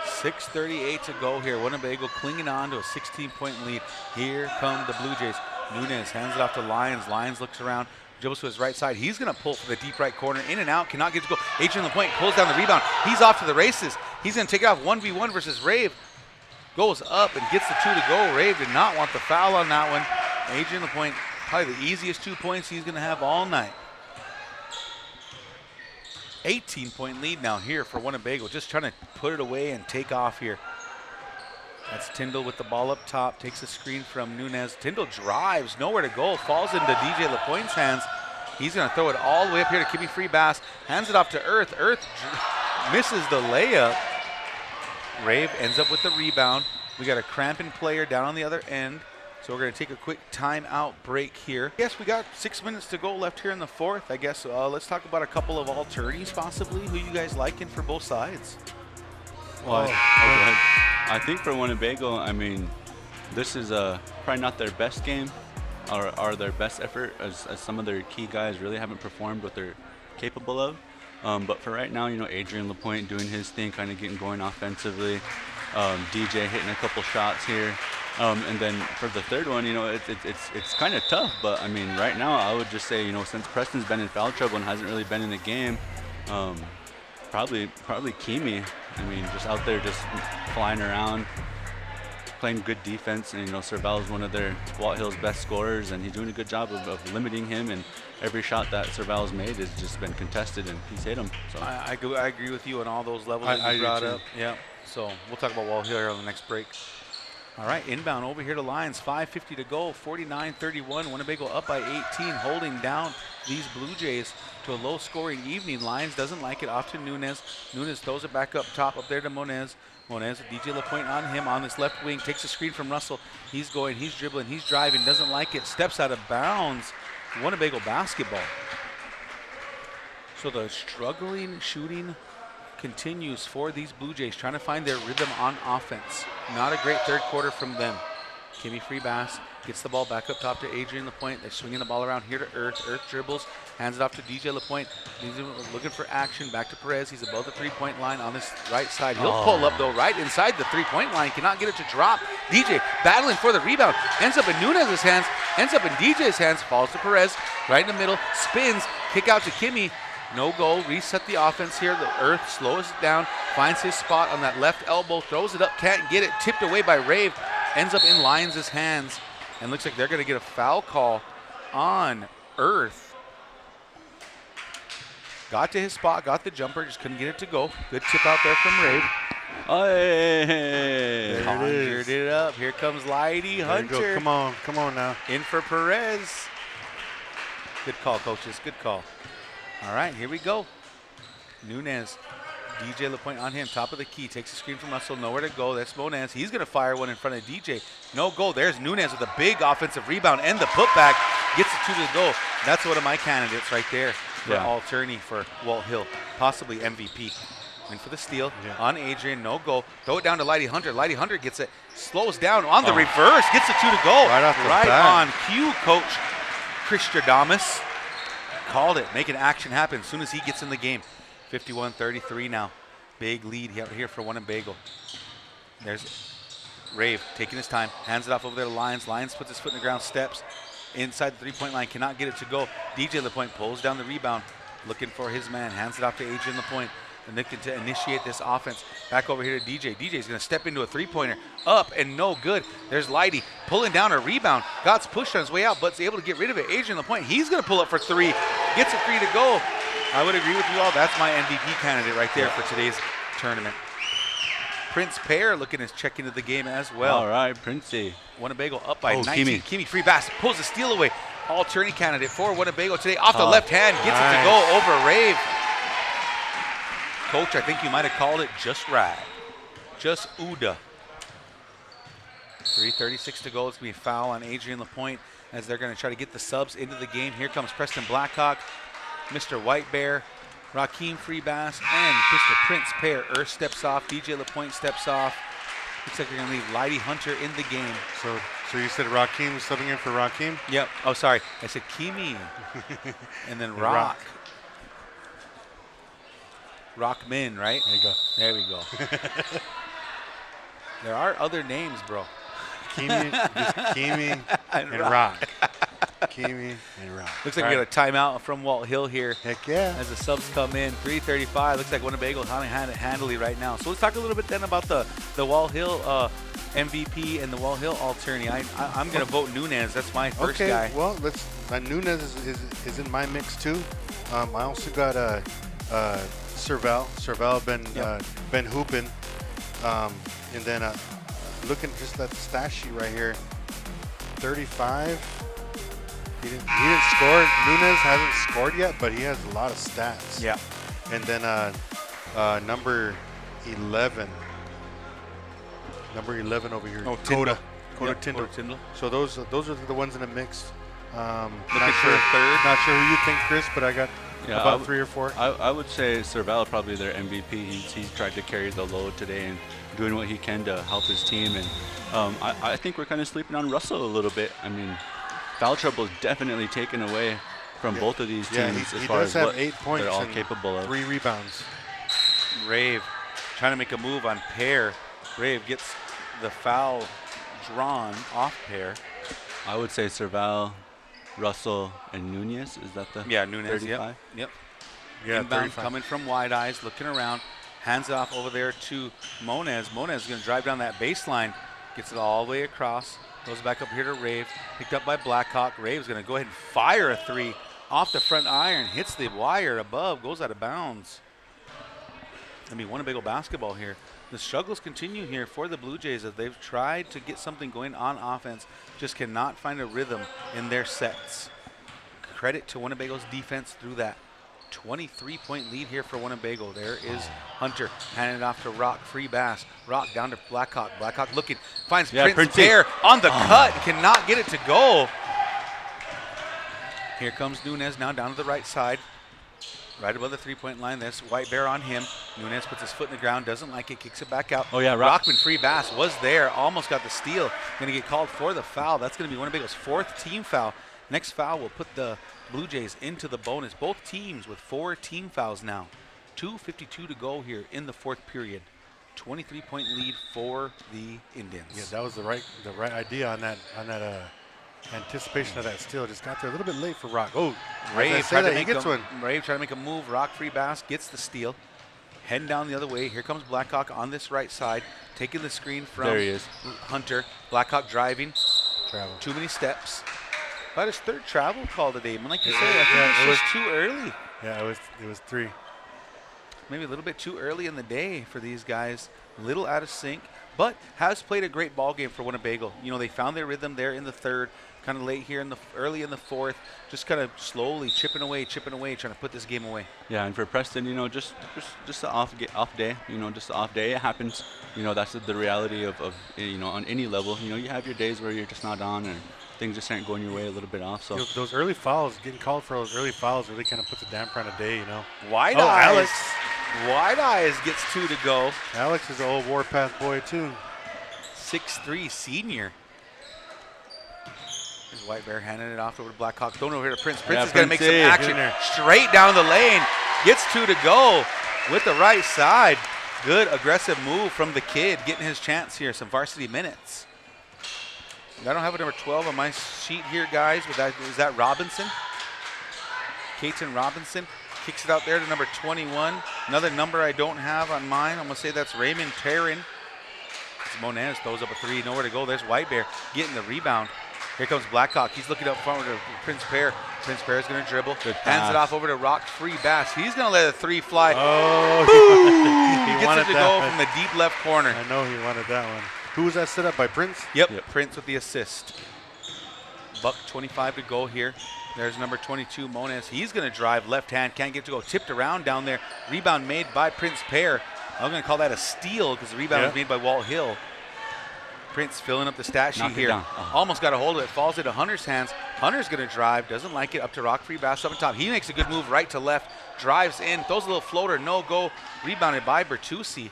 6:38 to go here. Winnebago clinging on to a 16-point lead. Here come the Blue Jays. Nunez hands it off to Lyons. Lyons looks around, dribbles to his right side. He's going to pull for the deep right corner. In and out, cannot get to go. Adrian Lapointe pulls down the rebound. He's off to the races. He's going to take it off 1v1 versus Rave. Goes up and gets the 2 to go. Rave did not want the foul on that one. Adrian Lapointe, probably the easiest 2 points he's going to have all night. 18-point lead now here for Winnebago. Just trying to put it away and take off here. That's Tyndall with the ball up top. Takes a screen from Nunez. Tyndall drives, nowhere to go. Falls into DJ Lapointe's hands. He's going to throw it all the way up here to Kimmy Freebass. Hands it off to Earth. Earth misses the layup. Rave ends up with the rebound. We got a cramping player down on the other end. So we're going to take a quick timeout break here. Yes, we got 6 minutes to go left here in the fourth. I guess let's talk about a couple of alternatives possibly. Who you guys liking for both sides?
Well, I think for Winnebago, I mean, this is probably not their best game or their best effort as some of their key guys really haven't performed what they're capable of. But for right now, you know, Adrian Lapointe doing his thing, kind of getting going offensively. DJ hitting a couple shots here. And then for the third one, you know, it's kind of tough. But, I mean, right now I would just say, you know, since Preston's been in foul trouble and hasn't really been in the game, probably Kimi. I mean, just out there just flying around, playing good defense. And, you know, Serval's one of their Walt Hill's best scorers, and he's doing a good job of limiting him. And every shot that Serval's made has just been contested, and he's hit them. So
I agree with you on all those levels that
I
you
do
brought
too.
up. Yeah. So we'll talk about Walt Hill here on the next break. All right, inbound over here to Lions. 5:50 to go. 49-31. Winnebago up by 18, holding down these Blue Jays to a low-scoring evening. Lions doesn't like it. Off to Nunez. Nunez throws it back up top, up there to Monez. Monez with DJ Lapointe on him on this left wing. Takes a screen from Russell. He's going, he's dribbling, he's driving. Doesn't like it. Steps out of bounds. Winnebago basketball. So the struggling shooting continues for these Blue Jays, trying to find their rhythm on offense. Not a great third quarter from them. Kimmy Freebass gets the ball back up top to Adrian Lapointe. They're swinging the ball around here to Earth. Earth dribbles, hands it off to DJ Lapointe. He's looking for action. Back to Perez. He's above the three-point line on this right side. He'll pull up, though, right inside the three-point line. Cannot get it to drop. DJ battling for the rebound. Ends up in Nunez's hands. Ends up in DJ's hands. Falls to Perez. Right in the middle. Spins. Kick out to Kimmy. No goal. Reset the offense here. The Earth slows it down. Finds his spot on that left elbow. Throws it up. Can't get it. Tipped away by Rave. Ends up in Lions' hands. And looks like they're going to get a foul call on Earth. Got to his spot. Got the jumper. Just couldn't get it to go. Good tip out there from Rave.
Hey.
There it
Conjured
is.
it up. Here comes Lighty
There you
Hunter.
go. Come on now.
In for Perez. Good call, coaches. Good call. All right, here we go. Nunez. DJ LaPointe on him, top of the key. Takes the screen from Russell, nowhere to go. That's Monez. He's going to fire one in front of DJ. No goal. There's Nunez with a big offensive rebound and the putback. Gets it to the goal. That's one of my candidates right there for All-Tourney for Walt Hill. Possibly MVP. In for the steal on Adrian. No goal. Throw it down to Lighty Hunter. Lighty Hunter gets it. Slows down on the reverse. Gets it to the goal.
Right off the
right
bat.
on cue, Coach Christodamus. Called it. Making action happen as soon as he gets in the game. 51-33 now. Big lead here for Winnebago. There's Rave taking his time. Hands it off over there to Lyons. Lyons puts his foot in the ground, steps inside the three-point line. Cannot get it to go. DJ LaPointe pulls down the rebound. Looking for his man. Hands it off to Adrian LaPointe. And looking to initiate this offense. Back over here to DJ. DJ's going to step into a three-pointer. Up and no good. There's Lighty pulling down a rebound. Got's pushed on his way out, but's able to get rid of it. Adrian LaPointe, he's going to pull up for three. Gets it free to go. I would agree with you all. That's my MVP candidate right there for today's tournament. Prince Pear looking to check into the game as well.
All right, Princey.
Winnebago up by 19.
Kimi.
Kimi free pass. Pulls the steal away. All-tourney candidate for Winnebago today. Off the left hand. Gets it to go over Rave. Coach, I think you might have called it just right. Just Uda. 3:36 to go. It's going to be a foul on Adrian LaPointe as they're going to try to get the subs into the game. Here comes Preston Blackhawk, Mr. White Bear, Rakeem Freebass, and Mr. Prince Pear. Earth steps off. DJ LaPointe steps off. Looks like they're going to leave Lighty Hunter in the game.
So you said Rakeem subbing in for Rakeem?
Yep. Oh, sorry. I said Kimi. And then Rock. Rockman, right?
There you go.
There we go. There are other names, bro.
Kimi and Rock. Kimi and Rock.
Looks like we got a timeout from Walt Hill here.
Heck yeah.
As the subs come in. 3:35. Looks like Winnebago is handling it handily right now. So let's talk a little bit then about the Walt Hill MVP and the Walt Hill All-Tourney. I'm going to vote Nunez. That's my first guy.
Well, Nunez is in my mix too. I also got Serval been hooping, and then looking just at the stat sheet right here, 35. He didn't score. Nunez hasn't scored yet, but he has a lot of stats.
Yeah.
And then number 11. Number 11 over here.
Oh,
Coda
Yep,
Tyndall.
Tyndall.
So those are the ones in the mix.
Looking for a third.
Not sure who you think, Chris, but I got about 3 or 4.
I would say Serval probably their MVP. He's tried to carry the load today and doing what he can to help his team. And I think we're kind of sleeping on Russell a little bit. I mean, foul trouble is definitely taken away from both of these teams as
he
far
does
as
have
what
8 points
they're all
and
capable of.
3 rebounds.
Rave trying to make a move on Pear. Rave gets the foul drawn off Pear.
I would say Serval, Russell, and Nunez. Is that the
Nunez.
35?
Yep.
Yeah,
Inbound
35.
coming from Wide Eyes, looking around, hands it off over there to Monez. Monez is going to drive down that baseline, gets it all the way across, goes back up here to Rave, picked up by Blackhawk. Rave's going to go ahead and fire a 3 off the front iron, hits the wire above, goes out of bounds. I mean, Winnebago basketball here. The struggles continue here for the Blue Jays as they've tried to get something going on offense, just cannot find a rhythm in their sets. Credit to Winnebago's defense through that. 23-point lead here for Winnebago. There is Hunter handing it off to Rock. Free pass. Rock down to Blackhawk. Blackhawk looking, finds Prince Pear on the cut. Cannot get it to go. Here comes Nunez now down to the right side. Right above the three-point line. There's White Bear on him. Nunez puts his foot in the ground, doesn't like it, kicks it back out.
Oh, yeah,
Rockman free pass was there, almost got the steal. Going to get called for the foul. That's going to be Winnebago's 4th team foul. Next foul will put the Blue Jays into the bonus. Both teams with 4 team fouls now. 2:52 to go here in the 4th period. 23-point lead for the Indians.
Yeah, that was the right idea on that anticipation of that steal. Just got there a little bit late for Rock. Oh,
Rave tried to make a move. Rock free pass, gets the steal. Heading down the other way. Here comes Blackhawk on this right side, taking the screen from
There he is.
Hunter. Blackhawk driving.
Travel.
Too many steps. About his 3rd travel call today. And like you said, I think it's just too early.
Yeah, it was 3.
maybe a little bit too early in the day for these guys. A little out of sync, but has played a great ball game for Winnebago. You know, they found their rhythm there in the third, kind of late here in the early in the fourth, just kind of slowly chipping away, trying to put this game away.
Yeah, and for Preston, you know, just an off day, you know, just an off day. It happens. You know, that's the reality of you know, on any level. You know, you have your days where you're just not on and things just aren't going your way, a little bit off. So
You know, those early fouls, getting called for those early fouls really kind of puts a damper on a day, you know.
Wide
Oh,
Eyes.
Alex.
Wide Eyes gets 2 to go.
Alex is an old Warpath boy, too.
6'3" senior. There's White Bear handing it off over to Blackhawks. Going over here to Prince. Prince is going to make some
Princey.
action
In there.
straight down the lane. Gets 2 to go with the right side. Good aggressive move from the kid, getting his chance here. Some varsity minutes. I don't have a number 12 on my sheet here, guys. But is that Robinson? Caton Robinson kicks it out there to number 21. Another number I don't have on mine. I'm going to say that's Raymond Taryn. Monez throws up a 3, nowhere to go. There's White Bear getting the rebound. Here comes Blackhawk. He's looking up front to Prince Pear. Prince Pear is going to dribble. Hands it off over to Rock Free Bass. He's going to let a 3 fly.
Oh, he
Gets
wanted
it to
that
go
one.
from the deep left corner.
I know he wanted that one. Who was that set up by Prince?
Yep,
Yep.
Prince with the assist. Buck 25 to go here. There's number 22, Monez. He's going to drive left hand. Can't get to go. Tipped around down there. Rebound made by Prince Pear. I'm going to call that a steal because the rebound was made by Walt Hill. Prince filling up the stat sheet
Knock it
here.
down. Oh.
Almost got a hold of it. Falls into Hunter's hands. Hunter's going to drive. Doesn't like it. Up to Rock Free Bass up on top. He makes a good move right to left. Drives in. Throws a little floater. No go. Rebounded by Bertucci.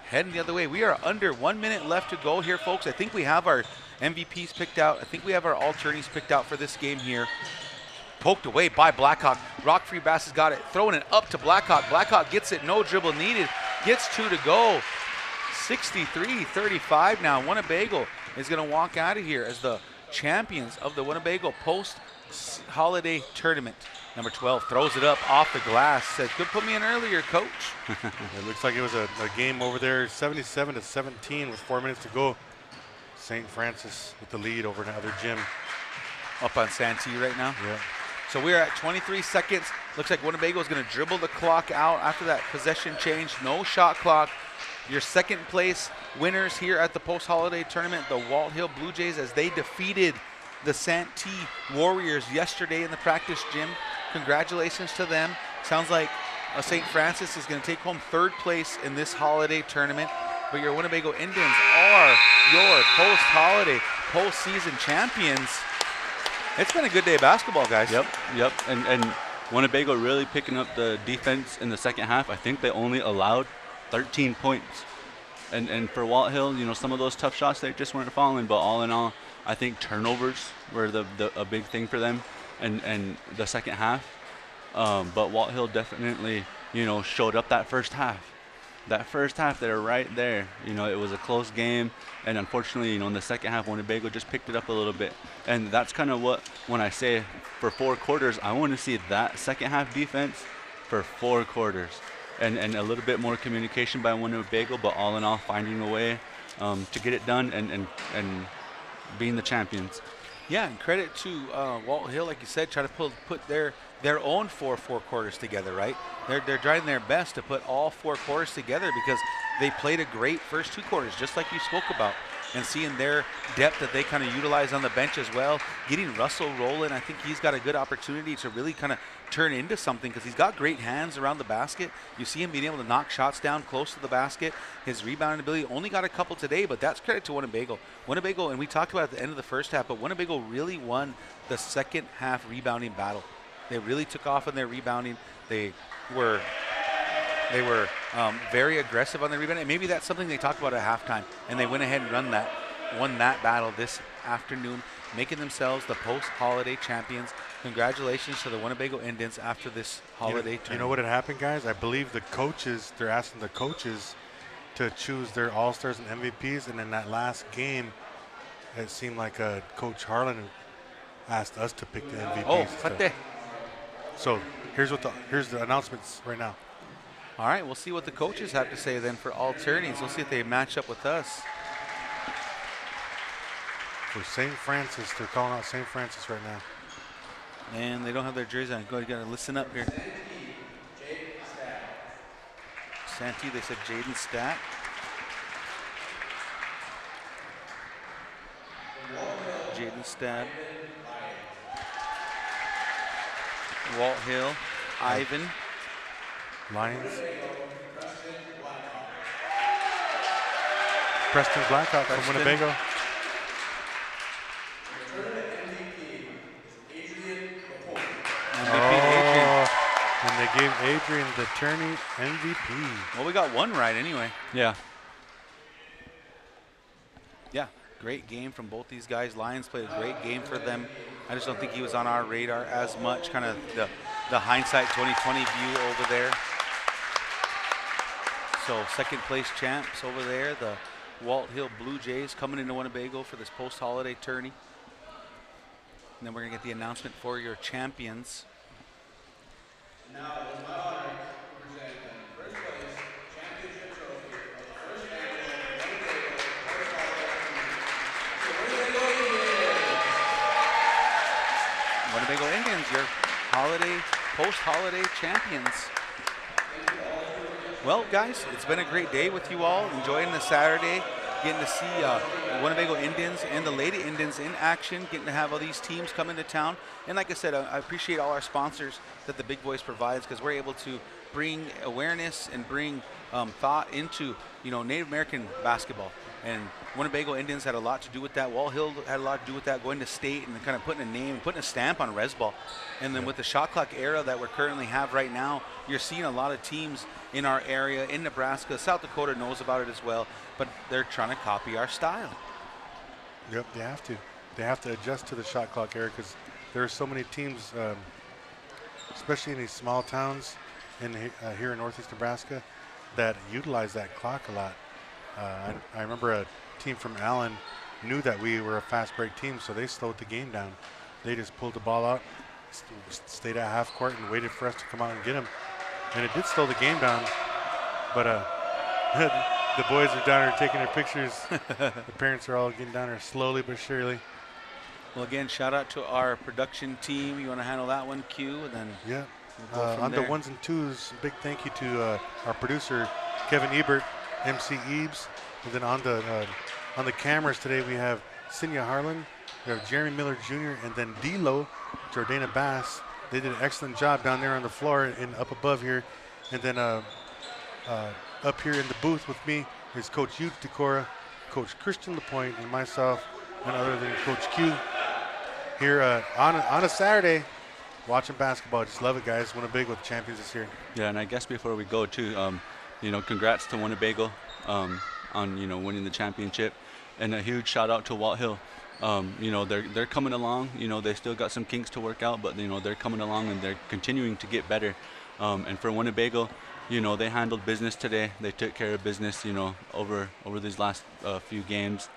Heading the other way. We are under 1 minute left to go here, folks. I think we have our MVPs picked out. I think we have our alternies picked out for this game here. Poked away by Blackhawk. Rock Free Bass has got it. Throwing it up to Blackhawk. Blackhawk gets it. No dribble needed. Gets 2 to go. 63-35 now. Winnebago is going to walk out of here as the champions of the Winnebago post-holiday tournament. Number 12 throws it up off the glass. Said, "Good, put me in earlier, coach."
It looks like it was a game over there, 77-17 with 4 minutes to go. St. Francis with the lead over another gym.
Up on Santee right now.
Yeah.
So we are at 23 seconds. Looks like Winnebago is going to dribble the clock out after that possession change. No shot clock. Your second place winners here at the post-holiday tournament, the Walt Hill Blue Jays, as they defeated the Santee Warriors yesterday in the practice gym. Congratulations to them. Sounds like St. Francis is going to take home third place in this holiday tournament. But your Winnebago Indians are your post-holiday, postseason champions. It's been a good day of basketball, guys.
Yep. And Winnebago really picking up the defense in the second half. I think they only allowed 13 points. And for Walt Hill, you know, some of those tough shots, they just weren't falling. But all in all, I think turnovers were a big thing for them and the second half. But Walt Hill definitely, you know, showed up that first half. That first half, they're right there. You know, it was a close game. And unfortunately, you know, in the second half, Winnebago just picked it up a little bit. And that's kind of what, when I say for 4 quarters, I want to see that second half defense for 4 quarters. And a little bit more communication by Winnebago, but all in all, finding a way to get it done and being the champions.
Yeah, and credit to Walt Hill, like you said, try to put their own four quarters together, right? They're trying their best to put all 4 quarters together because they played a great first 2 quarters, just like you spoke about. And seeing their depth that they kind of utilize on the bench as well. Getting Russell rolling, I think he's got a good opportunity to really kind of turn into something because he's got great hands around the basket. You see him being able to knock shots down close to the basket. His rebounding ability, only got a couple today, but that's credit to Winnebago. Winnebago, and we talked about it at the end of the first half, but Winnebago really won the second half rebounding battle. They really took off in their rebounding. They were very aggressive on the rebound, and maybe that's something they talked about at halftime, and they went ahead and won that battle this afternoon, making themselves the post-holiday champions. Congratulations to the Winnebago Indians after this holiday tournament.
You know what had happened, guys? I believe they're asking the coaches to choose their All-Stars and MVPs, and in that last game, it seemed like Coach Harlan asked us to pick the MVPs.
Oh, Fate.
So here's the announcements right now.
All right, we'll see what the coaches have to say then for alternies. We'll see if they match up with us.
For St. Francis, they're calling out St. Francis right now.
And they don't have their jersey on. You got to listen up here. Santee, they said Jaden Stat. Jaden Stat. Walt Hill. Ivan.
Lions. Preston Blackhawk from
Preston.
Winnebago.
MVP Adrian.
And they gave Adrian the tourney MVP.
Well, we got one right anyway.
Yeah.
Yeah, great game from both these guys. Lions played a great game for them. I just don't think he was on our radar as much, kind of the hindsight 2020 view over there. So second place champs over there, the Walt Hill Blue Jays coming into Winnebago for this post-holiday tourney. And then we're going to get the announcement for your champions.
Now, it is my honor to present the first place championship trophy of the first annual
Winnebago
Winnebago Post-Holiday
Indians, your post-holiday champions. Well, guys, it's been a great day with you all. Enjoying the Saturday, getting to see the Winnebago Indians and the Lady Indians in action, getting to have all these teams come into town. And like I said, I appreciate all our sponsors that the Big Voice provides, because we're able to bring awareness and bring thought into, Native American basketball. And Winnebago Indians had a lot to do with that. Wall Hill had a lot to do with that, going to state and kind of putting a name and putting a stamp on Resball. And then with the shot clock era that we currently have right now, you're seeing a lot of teams in our area, in Nebraska. South Dakota knows about it as well, but they're trying to copy our style.
Yep, they have to. They have to adjust to the shot clock era, because there are so many teams, especially in these small towns here in northeast Nebraska, that utilize that clock a lot. I remember a team from Allen knew that we were a fast break team, so they slowed the game down. They just pulled the ball out, stayed at half court, and waited for us to come out and get them. And it did slow the game down, but the boys are down there taking their pictures. The parents are all getting down there slowly but surely.
Well, again, shout out to our production team. You want to handle that one, Q? And then
Yeah.
we'll go from
On
there.
the ones and twos, big thank you to our producer, Kevin Ebert, MC Ebes. And then on the cameras today, we have Cinya Harlan, we have Jeremy Miller Jr., and then D-Lo, Jordana Bass. They did an excellent job down there on the floor and up above here. And then up here in the booth with me is Coach Hugh Decora, Coach Christian Lapointe, and myself, none other than Coach Q. Here on a Saturday, watching basketball. Just love it, guys. Winnebago with champions this year.
Yeah, and I guess before we go too, congrats to Winnebago on winning the championship, and a huge shout out to Walt Hill. They're coming along. They still got some kinks to work out, but they're coming along and they're continuing to get better. And for Winnebago, they handled business today. They took care of business, over these last few games.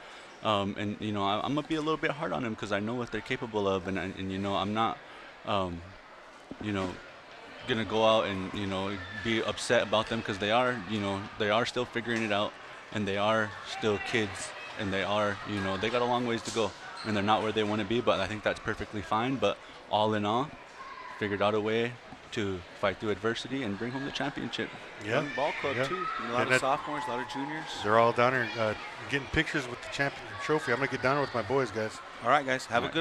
I'm gonna be a little bit hard on them because I know what they're capable of, and I'm not, gonna go out and be upset about them, because they are still figuring it out, and they are still kids, and they are they got a long ways to go, and they're not where they want to be, but I think that's perfectly fine. But all in all, figured out a way to fight through adversity and bring home the championship.
Yeah.
Young ball club,
Yeah.
too. A lot
And
of
that-
sophomores, a lot of juniors.
They're all down there getting pictures with the championship trophy. I'm going to get down there with my boys, guys.
All right, guys. Have a good